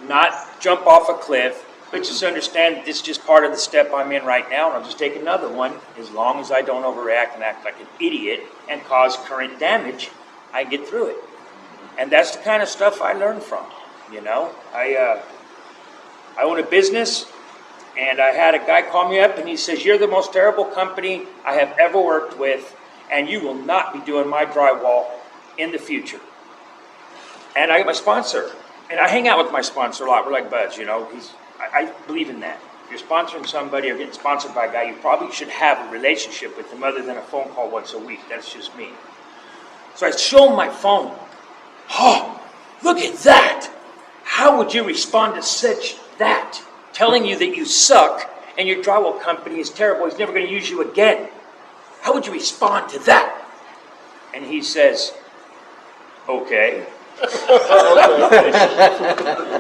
not jump off a cliff, but just understand that this is just part of the step I'm in right now, and I'll just take another one. As long as I don't overreact and act like an idiot and cause current damage, I get through it. And that's the kind of stuff I learned from, I own a business, and I had a guy call me up, and he says, you're the most terrible company I have ever worked with, and you will not be doing my drywall in the future. And I got my sponsor, and I hang out with my sponsor a lot. We're like buds, I believe in that. If you're sponsoring somebody or getting sponsored by a guy, you probably should have a relationship with them other than a phone call once a week. That's just me. So I show him my phone. Oh, look at that. How would you respond to such that? Telling you that you suck and your drywall company is terrible. He's never going to use you again. How would you respond to that? And he says, okay.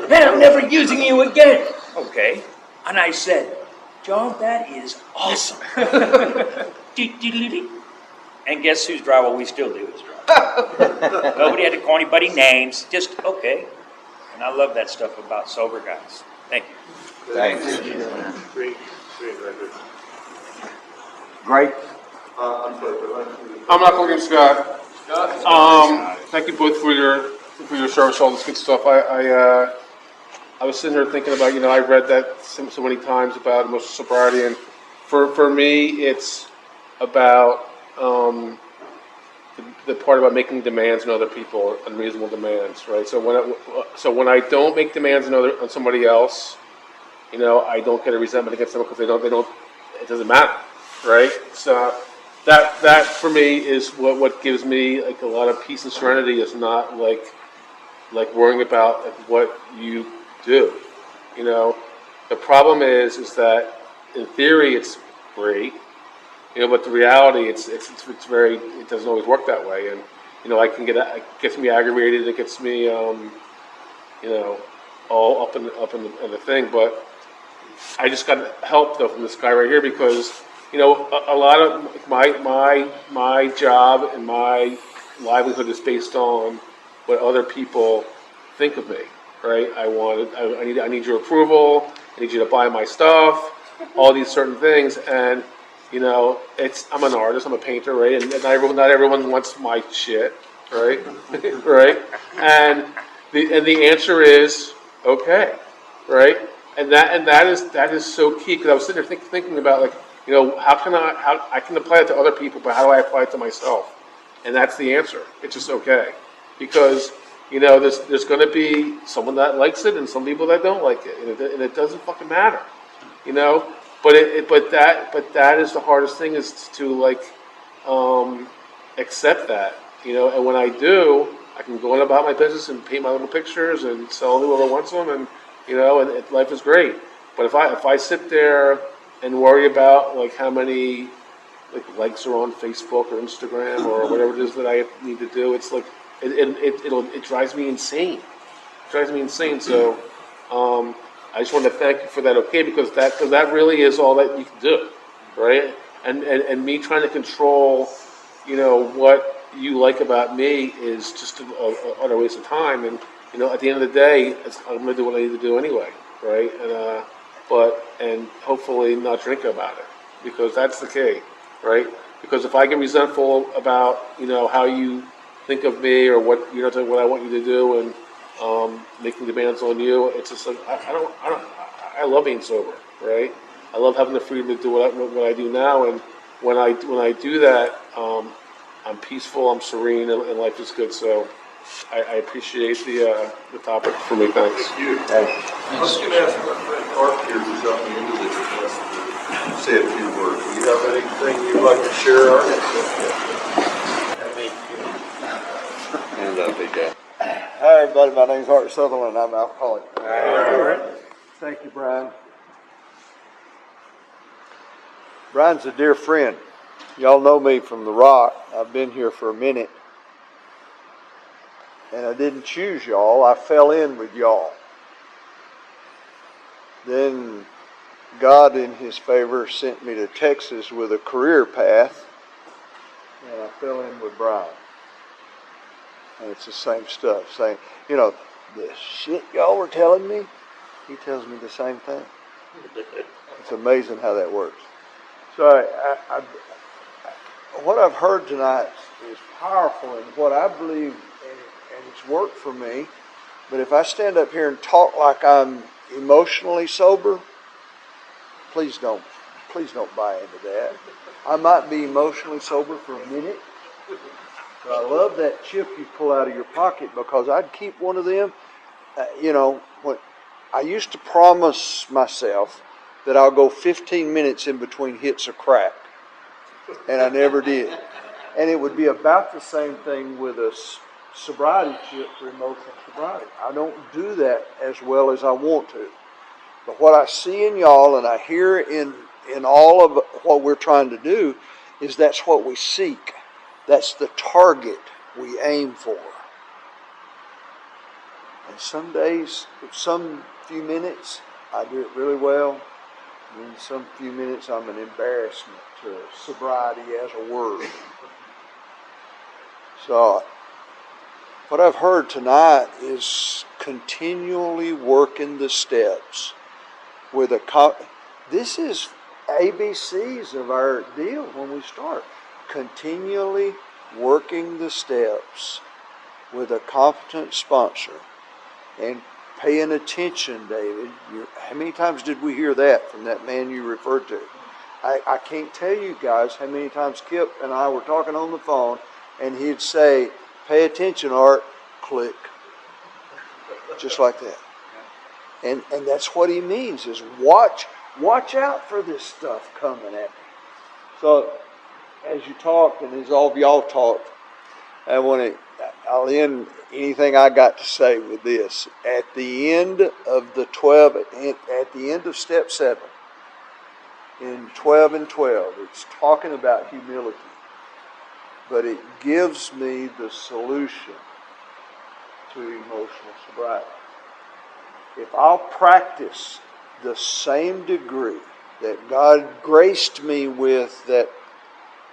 Man, I'm never using you again. Okay. And I said, John, that is awesome. And guess whose drywall we still do? Nobody had to call anybody names. Just, okay. And I love that stuff about sober guys. Thank you. Thanks. Great. I'm not going to Scott. Thank you both for your service, all this good stuff. I was sitting here thinking about, I read that so many times about emotional sobriety, and for me, it's about the part about making demands on other people, unreasonable demands, right? So when I don't make demands on somebody else, I don't get a resentment against them because they don't. It doesn't matter, right? So that for me is what gives me like a lot of peace and serenity. Is not like worrying about what you do. The problem is that in theory it's great, but the reality it's very, it doesn't always work that way, and it gets me aggravated. It gets me all up in the thing, but I just got help though from this guy right here because a lot of my job and my livelihood is based on what other people think of me, right? I need your approval. I need you to buy my stuff. All these certain things, and I'm an artist. I'm a painter, right? And not everyone wants my shit, right? Right? And the answer is okay, right? And that is so key, because I was sitting there thinking about how I can apply it to other people, but how do I apply it to myself? And that's the answer. It's just okay, because there's going to be someone that likes it and some people that don't like it, and it doesn't fucking matter, But that is the hardest thing, is to accept that, And when I do, I can go on about my business and paint my little pictures and sell whoever wants them, and life is great. But if I sit there and worry about how many likes are on Facebook or Instagram or whatever it is that I need to do, it's it drives me insane. It drives me insane. So I just want to thank you for that, okay? Because that really is all that you can do, right? And me trying to control, what you like about me is just a utter waste of time. And at the end of the day, I'm going to do what I need to do anyway, right? And hopefully not drink about it, because that's the key, right? Because if I get resentful about how you think of me or what what I want you to do, and making demands on you, it's just I love being sober, right? I love having the freedom to do what I do now, and when I do that, I'm peaceful, I'm serene, and life is good. So I appreciate the topic for me. Thanks. I was going to ask my friend Art here, who's got me into this say a few words. Do you have anything you'd like to share, Art? And big guy. Hi, everybody. My name's Art Sutherland. I'm an alcoholic. Thank you, Brian. Brian's a dear friend. Y'all know me from The Rock. I've been here for a minute. And I didn't choose y'all. I fell in with y'all. Then God, in His favor, sent me to Texas with a career path. And I fell in with Brian. And it's the same stuff. Same, the shit y'all were telling me, he tells me the same thing. It's amazing how that works. So what I've heard tonight is powerful and what I believe, and it's worked for me. But if I stand up here and talk like I'm emotionally sober, please don't buy into that. I might be emotionally sober for a minute, but I love that chip you pull out of your pocket because I'd keep one of them. When I used to promise myself that I'll go 15 minutes in between hits of crack, and I never did. And it would be about the same thing with a sobriety chip for emotional sobriety. I don't do that as well as I want to. But what I see in y'all and I hear in all of what we're trying to do is that's what we seek. That's the target we aim for. And some days, some few minutes, I do it really well. And in some few minutes, I'm an embarrassment to sobriety as a word. So, what I've heard tonight is continually working the steps with this is ABCs of our deal when we start. Continually working the steps with a competent sponsor and paying attention, David. How many times did we hear that from that man you referred to? I can't tell you guys how many times Kip and I were talking on the phone and he'd say, pay attention, Art, click. Just like that. And that's what he means is watch out for this stuff coming at me. So as you talked and as all of y'all talked, I'll end anything I got to say with this. At the end of at the end of step 7, in 12 and 12, it's talking about humility. But it gives me the solution to emotional sobriety. If I'll practice the same degree that God graced me with that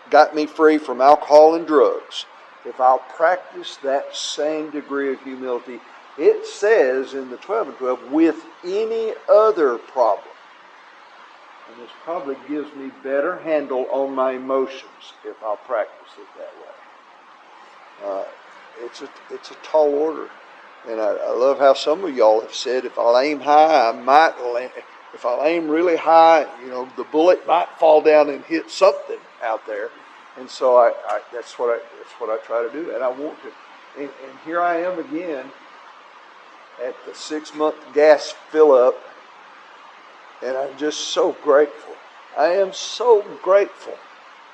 got me free from alcohol and drugs, if I'll practice that same degree of humility, it says in the 12 and 12, with any other problem. And this probably gives me better handle on my emotions if I'll practice it that way. It's a tall order. And I love how some of y'all have said, if I'll aim high, I might land. If I'll aim really high, the bullet might fall down and hit something out there. And so that's what I try to do, and I want to. And here I am again at the 6-month gas fill up, and I'm just so grateful. I am so grateful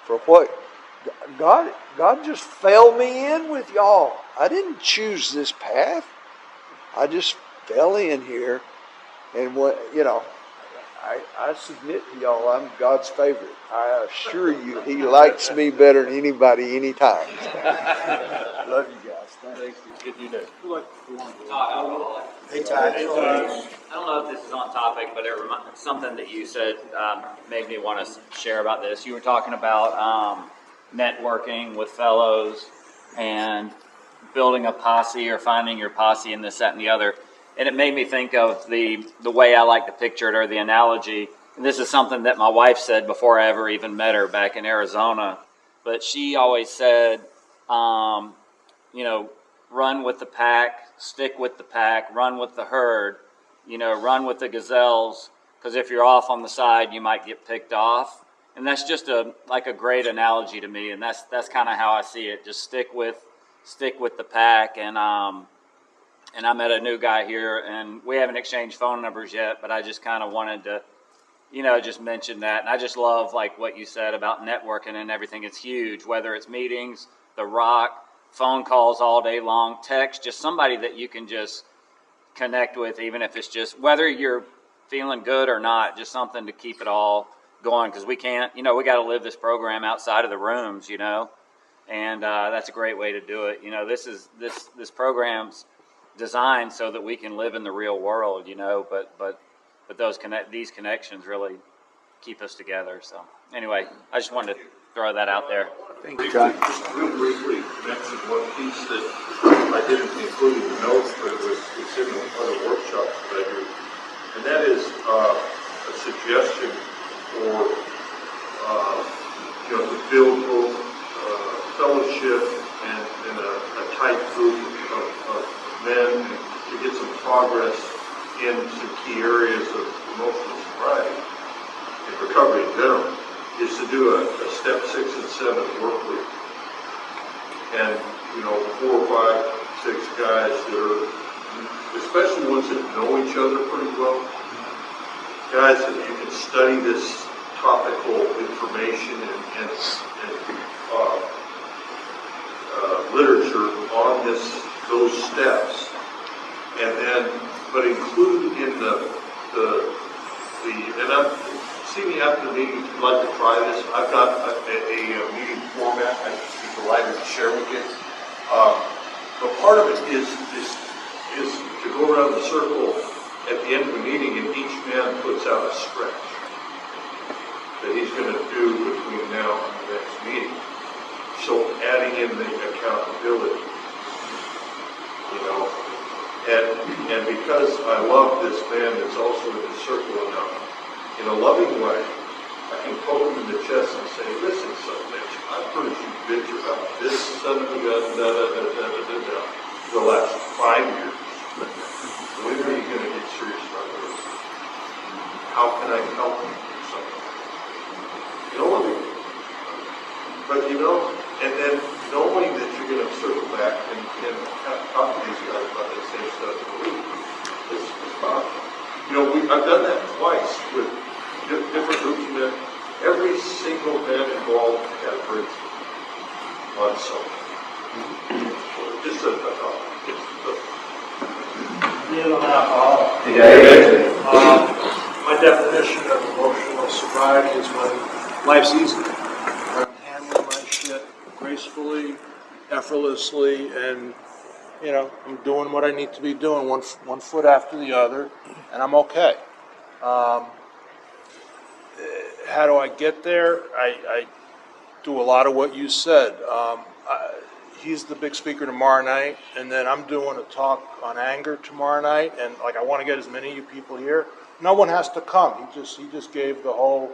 for what God just fell me in with y'all. I didn't choose this path. I just fell in here, and I submit to y'all, I'm God's favorite. I assure you, He likes me better than anybody, anytime. Love you guys. Thanks. Get you next. Hey, Todd. I don't know if this is on topic, but something that you said made me want to share about this. You were talking about networking with fellows and building a posse or finding your posse and this, that, and the other. And it made me think of the way I like to picture it, or the analogy. This is something that my wife said before I ever even met her back in Arizona. But she always said, run with the pack, stick with the pack, run with the herd, run with the gazelles, because if you're off on the side, you might get picked off. And that's just a great analogy to me, and that's kind of how I see it. Just stick with the pack. And I met a new guy here, and we haven't exchanged phone numbers yet, but I just kind of wanted to, just mentioned that. And I just love like what you said about networking and everything. It's huge, whether it's meetings, the rock, phone calls all day long, text, just somebody that you can just connect with, even if it's just whether you're feeling good or not, just something to keep it all going, because we can't, we got to live this program outside of the rooms, and that's a great way to do it. This program's designed so that we can live in the real world, but these connections really keep us together. So anyway, I just wanted to throw that out there. Thank you, John. Just real briefly mention one piece that I didn't include in the notes, but it's in other workshops that I do, and that is a suggestion for to build both fellowship and a tight group of men to get some progress in some key areas of emotional sobriety and recovery in general, is to do a step 6 and 7 work week. And, 4 or 5, 6 guys that are, especially ones that know each other pretty well, guys that you can study this topical information and literature on those steps, and then, but include in and see me after the meeting if you'd like to try this. I've got a meeting format I'd be delighted to share with you. But part of it is to go around the circle at the end of the meeting, and each man puts out a stretch that he's going to do between now and the next meeting. So adding in the accountability, and because I love this man that's also in the circle enough, in a loving way, I can poke him in the chest and say, listen, son of a bitch, I've heard you bitch about this son of a gun, the last 5 years. When are you going to get serious about this? How can I help you do something? Loving. But and then knowing that you're going to circle back and talk to these guys about the same stuff in a week, it's powerful. I've done that twice with different groups of men. Every single man involved had a breakthrough on something. Just a thought. My definition of emotional sobriety is when life's easy. I'm handling my shit gracefully, effortlessly, and I'm doing what I need to be doing, one foot after the other, and I'm okay. How do I get there? I do a lot of what you said. He's the big speaker tomorrow night, and then I'm doing a talk on anger tomorrow night, and I want to get as many of you people here. No one has to come. He just gave the whole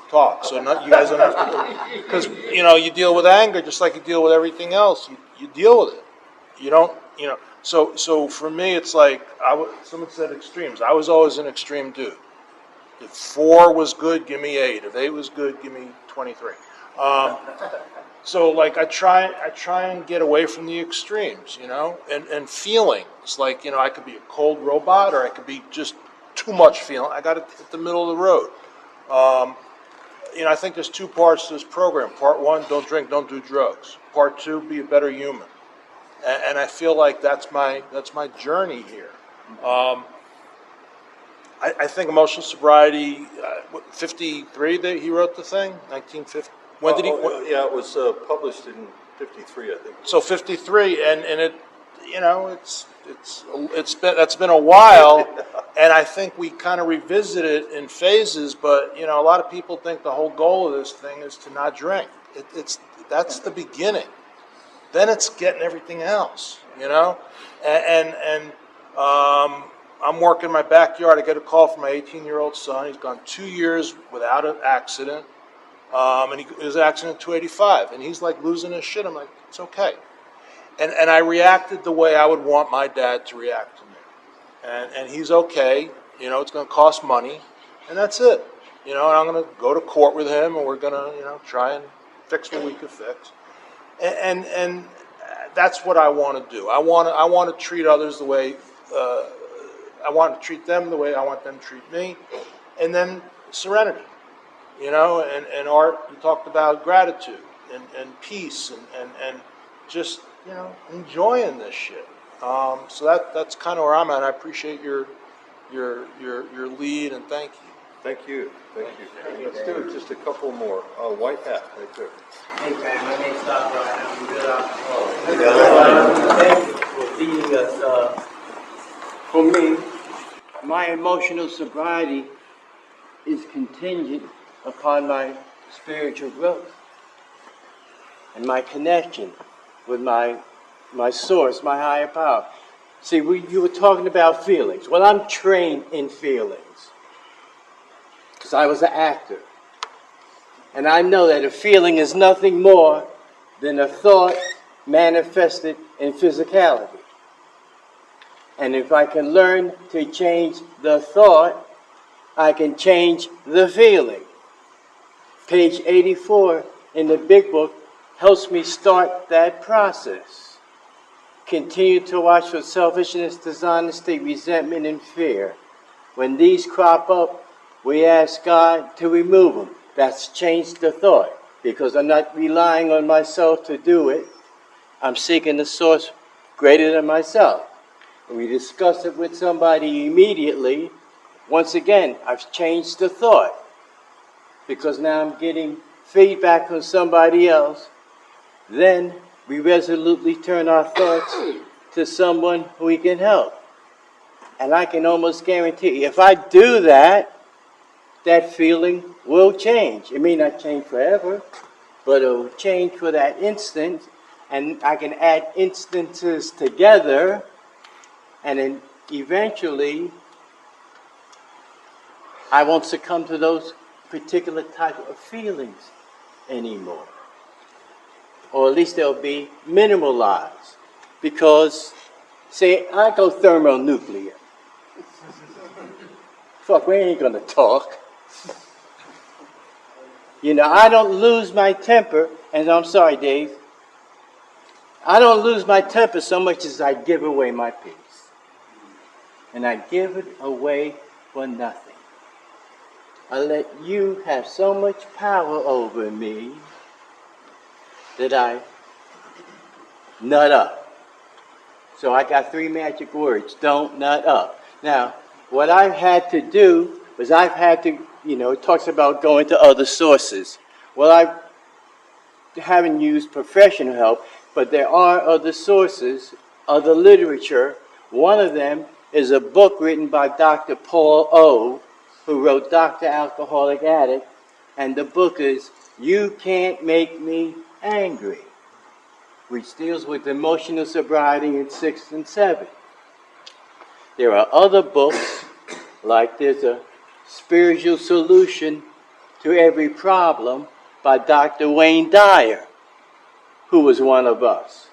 talk, so you guys don't have to, because you deal with anger just like you deal with everything else. You deal with it. You don't. So for me, it's like someone said extremes. I was always an extreme dude. If 4 was good, give me 8. If 8 was good, give me 23. So I try and get away from the extremes, and feelings. I could be a cold robot, or I could be just too much feeling. I got to hit the middle of the road. I think there's 2 parts to this program. Part 1, don't drink, don't do drugs. Part 2, be a better human. And I feel like that's my journey here. I think emotional sobriety, 53 that he wrote the thing, 1950. When did he? Yeah, it was published in 53, I think. So 53, and it, that's been a while, and I think we kind of revisit it in phases. But a lot of people think the whole goal of this thing is to not drink. That's the beginning. Then it's getting everything else, and I'm working in my backyard. I get a call from my 18-year-old son. He's gone 2 years without an accident, and he was accident 285, and he's losing his shit. I'm like, it's okay, and I reacted the way I would want my dad to react to me, and he's okay. It's going to cost money, and that's it. And I'm going to go to court with him, and we're going to try and fix what we could fix. And that's what I want to do. I want to treat others the way I want to treat them the way I want them to treat me. And then serenity, and Art, you talked about gratitude and peace and just, enjoying this shit. So that's kind of where I'm at. I appreciate your lead, and thank you. Thank you, thank you. Let's do just a couple more. White hat, right there. Hey, man, my name's Doc Ryan. I'm good alcoholic. Thank you for feeding us. For me, my emotional sobriety is contingent upon my spiritual growth and my connection with my source, my higher power. See, you were talking about feelings. Well, I'm trained in feelings because I was an actor. And I know that a feeling is nothing more than a thought manifested in physicality. And if I can learn to change the thought, I can change the feeling. Page 84 in the big book helps me start that process. Continue to watch for selfishness, dishonesty, resentment, and fear. When these crop up, we ask God to remove them. That's changed the thought, because I'm not relying on myself to do it. I'm seeking the source greater than myself. When we discuss it with somebody immediately, once again, I've changed the thought, because now I'm getting feedback from somebody else. Then we resolutely turn our thoughts to someone who we can help. And I can almost guarantee, if I do that, that feeling will change. It may not change forever, but it will change for that instant, and I can add instances together, and then eventually I won't succumb to those particular type of feelings anymore. Or at least they'll be minimalized. Because, say, I go thermonuclear. Fuck, we ain't gonna talk. I don't lose my temper, and I'm sorry, Dave. I don't lose my temper so much as I give away my peace. And I give it away for nothing. I let you have so much power over me that I nut up. So I got 3 magic words: don't nut up. Now, what I've had to do was I've had to, it talks about going to other sources. Well, I haven't used professional help, but there are other sources, other literature. One of them is a book written by Dr. Paul O., who wrote Dr. Alcoholic Addict, and the book is You Can't Make Me Angry, which deals with emotional sobriety in 6 and 7. There are other books, like there's a Spiritual Solution to Every Problem by Dr. Wayne Dyer, who was one of us.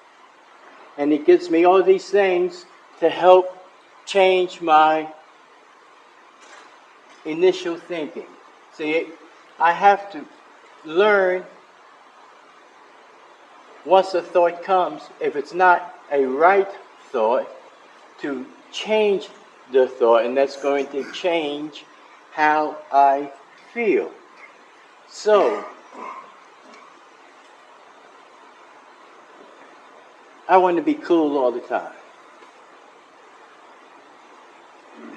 And he gives me all these things to help change my initial thinking. See, I have to learn, once a thought comes, if it's not a right thought, to change the thought, and that's going to change how I feel. So, I want to be cool all the time.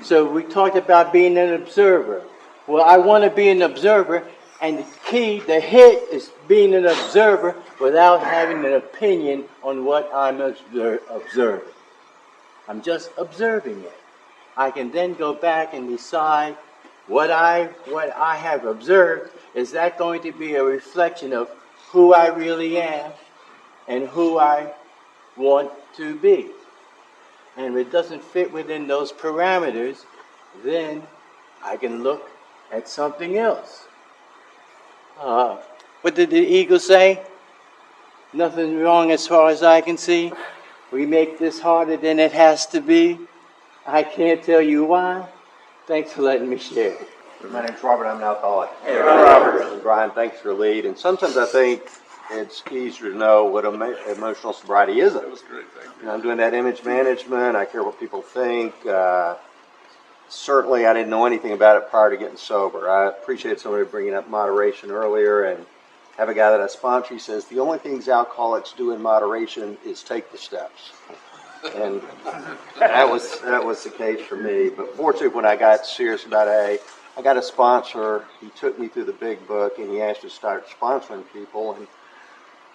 So we talked about being an observer. Well, I want to be an observer, and the key, the hit, is being an observer without having an opinion on what I'm observing. I'm just observing it. I can then go back and decide what I have observed, is that going to be a reflection of who I really am and who I want to be. And if it doesn't fit within those parameters, then I can look at something else. What did the eagle say? Nothing wrong as far as I can see. We make this harder than it has to be. I can't tell you why. Thanks for letting me share. My name's Robert. I'm an alcoholic. Hey, Robert. This is Brian. Thanks for the lead. And sometimes I think it's easier to know what emotional sobriety isn't. That was great, thank you. I'm doing that image management. I care what people think. certainly I didn't know anything about it prior to getting sober. I appreciate somebody bringing up moderation earlier, and have a guy that I sponsor. He says the only things alcoholics do in moderation is take the steps, and that was the case for me. But fortunately, when I got serious about AA, I got a sponsor. He took me through the big book, and he asked me to start sponsoring people.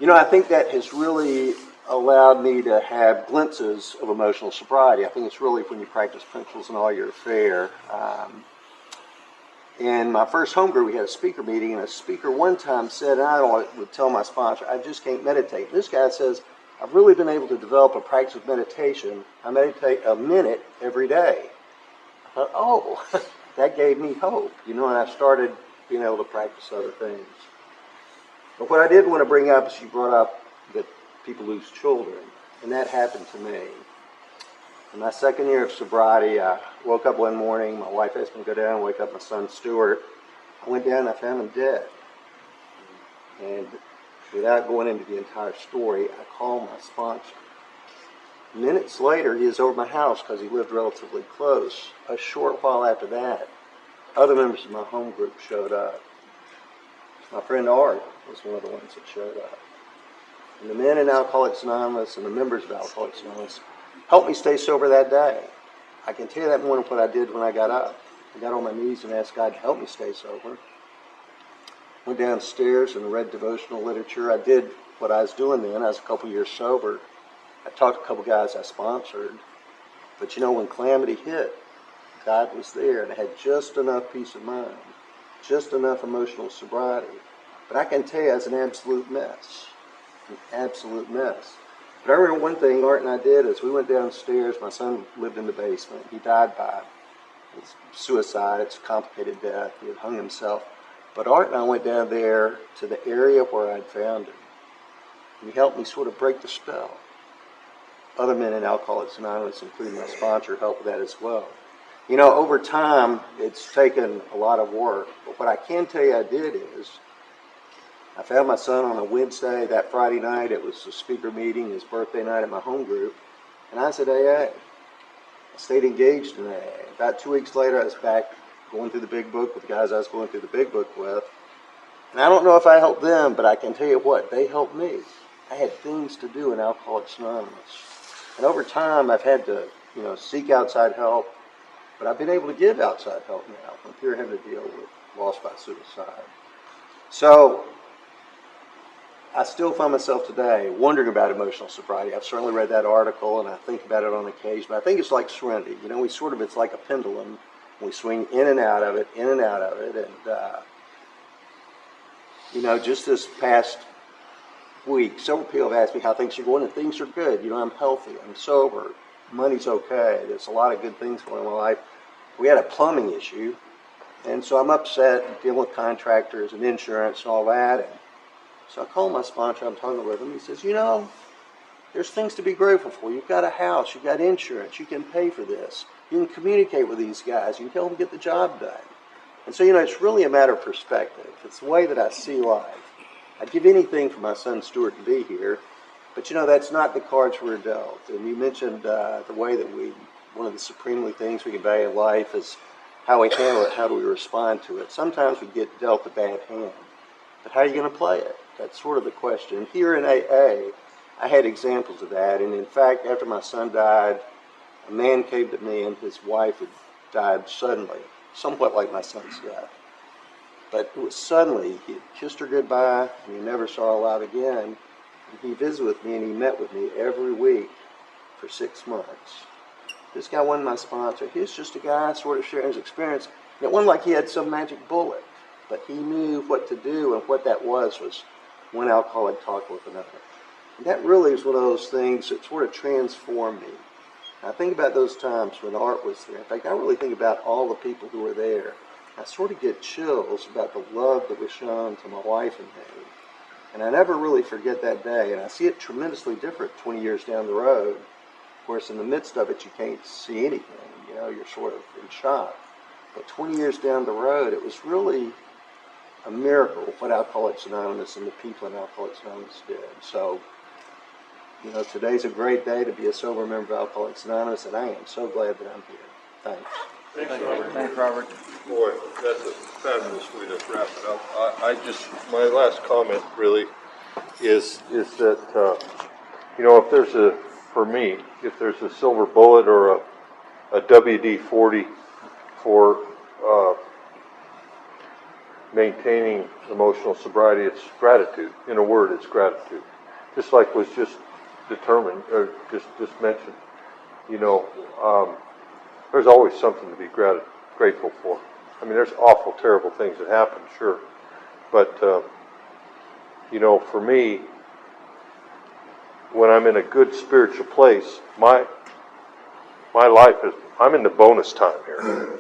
And I think that has really allowed me to have glimpses of emotional sobriety. I think it's really when you practice principles in all your affair. In my first home group, we had a speaker meeting, and a speaker one time said, and I would tell my sponsor, I just can't meditate. This guy says, I've really been able to develop a practice of meditation. I meditate a minute every day. I thought, oh, that gave me hope, and I started being able to practice other things. But what I did want to bring up is you brought up that people lose children, and that happened to me. In my second year of sobriety, I woke up one morning, my wife asked me to go down and wake up my son Stuart. I went down and I found him dead. And without going into the entire story, I called my sponsor. Minutes later, he was over my house because he lived relatively close. A short while after that, other members of my home group showed up. My friend Art was one of the ones that showed up. And the men in Alcoholics Anonymous and the members of Alcoholics Anonymous helped me stay sober that day. I can tell you that morning what I did when I got up. I got on my knees and asked God to help me stay sober. Went downstairs and read devotional literature. I did what I was doing then. I was a couple years sober. I talked to a couple guys I sponsored. But when calamity hit, God was there, and I had just enough peace of mind, just enough emotional sobriety. But I can tell you, I was an absolute mess. An absolute mess. But I remember one thing Art and I did is we went downstairs. My son lived in the basement. He died by suicide. It's a complicated death. He had hung himself. But Art and I went down there to the area where I'd found him. And he helped me sort of break the spell. Other men in Alcoholics Anonymous, including my sponsor, helped with that as well. Over time, it's taken a lot of work. But what I can tell you I did is I found my son on a Wednesday. That Friday night, it was a speaker meeting, his birthday night at my home group. And I said, AA. I stayed engaged in AA. About 2 weeks later, I was back going through the big book with the guys I was going through the big book with. And I don't know if I helped them, but I can tell you what, they helped me. I had things to do in Alcoholics Anonymous. And over time, I've had to, seek outside help. But I've been able to give outside help now when people are having to deal with loss by suicide. So I still find myself today wondering about emotional sobriety. I've certainly read that article, and I think about it on occasion. But I think it's like serenity. It's like a pendulum. We swing in and out of it, in and out of it. And, just this past week, several people have asked me how things are going, and things are good. I'm healthy. I'm sober. Money's okay. There's a lot of good things going on in my life. We had a plumbing issue, and so I'm upset dealing with contractors and insurance and all that. And so I called my sponsor. I'm talking with him. He says, there's things to be grateful for. You've got a house. You've got insurance. You can pay for this. You can communicate with these guys. You can tell them to get the job done. And so, it's really a matter of perspective. It's the way that I see life. I'd give anything for my son Stuart to be here. But, that's not the cards we're dealt. And you mentioned the way that one of the supremely things we can value in life is how we handle it, how do we respond to it. Sometimes we get dealt a bad hand. But how are you going to play it? That's sort of the question. Here in AA, I had examples of that. And in fact, after my son died, a man came to me and his wife had died suddenly, somewhat like my son's death. But it was suddenly. He had kissed her goodbye, and he never saw her alive again. And he visited with me, and he met with me every week for 6 months. This guy wasn't my sponsor. He was just a guy sort of sharing his experience. And it wasn't like he had some magic bullet, but he knew what to do, and what that was one alcoholic talked with another. And that really is one of those things that sort of transformed me. I think about those times when Art was there. In fact, I really think about all the people who were there. I sort of get chills about the love that was shown to my wife and me. And I never really forget that day. And I see it tremendously different 20 years down the road. Of course, in the midst of it, you can't see anything. You're sort of in shock. But 20 years down the road, it was really a miracle what Alcoholics Anonymous and the people in Alcoholics Anonymous did. So, today's a great day to be a sober member of Alcoholics Anonymous, and I am so glad that I'm here. Thanks. Thanks, Robert. Boy, that's a fabulous way to wrap it up. My last comment really is that, if there's for me, if there's a silver bullet or a WD-40 for maintaining emotional sobriety, it's gratitude. In a word, it's gratitude. Just like was just determined, or just mentioned, there's always something to be grateful for. I mean, there's awful, terrible things that happen, sure. But, for me, when I'm in a good spiritual place, my life is, I'm in the bonus time here.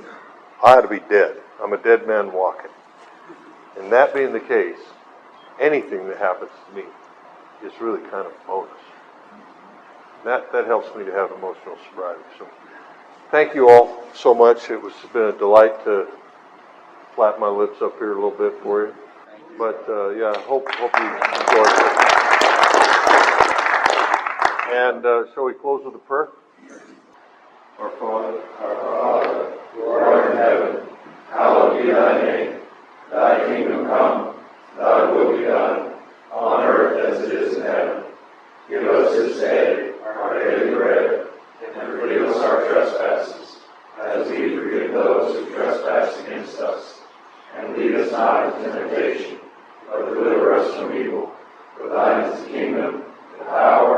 I ought to be dead. I'm a dead man walking. And that being the case, anything that happens to me is really kind of a bonus. That helps me to have emotional sobriety. So thank you all so much. It's been a delight to flatten my lips up here a little bit for you. But yeah, I hope you enjoyed it. And shall we close with a prayer? Our Father, who art in heaven, hallowed be thy name. Thy kingdom come, thy will be done, on earth as it is in heaven. Give us this day our daily bread, and forgive us our trespasses, as we forgive those who trespass against us. And lead us not into temptation, but deliver us from evil. For thine is the kingdom, the power,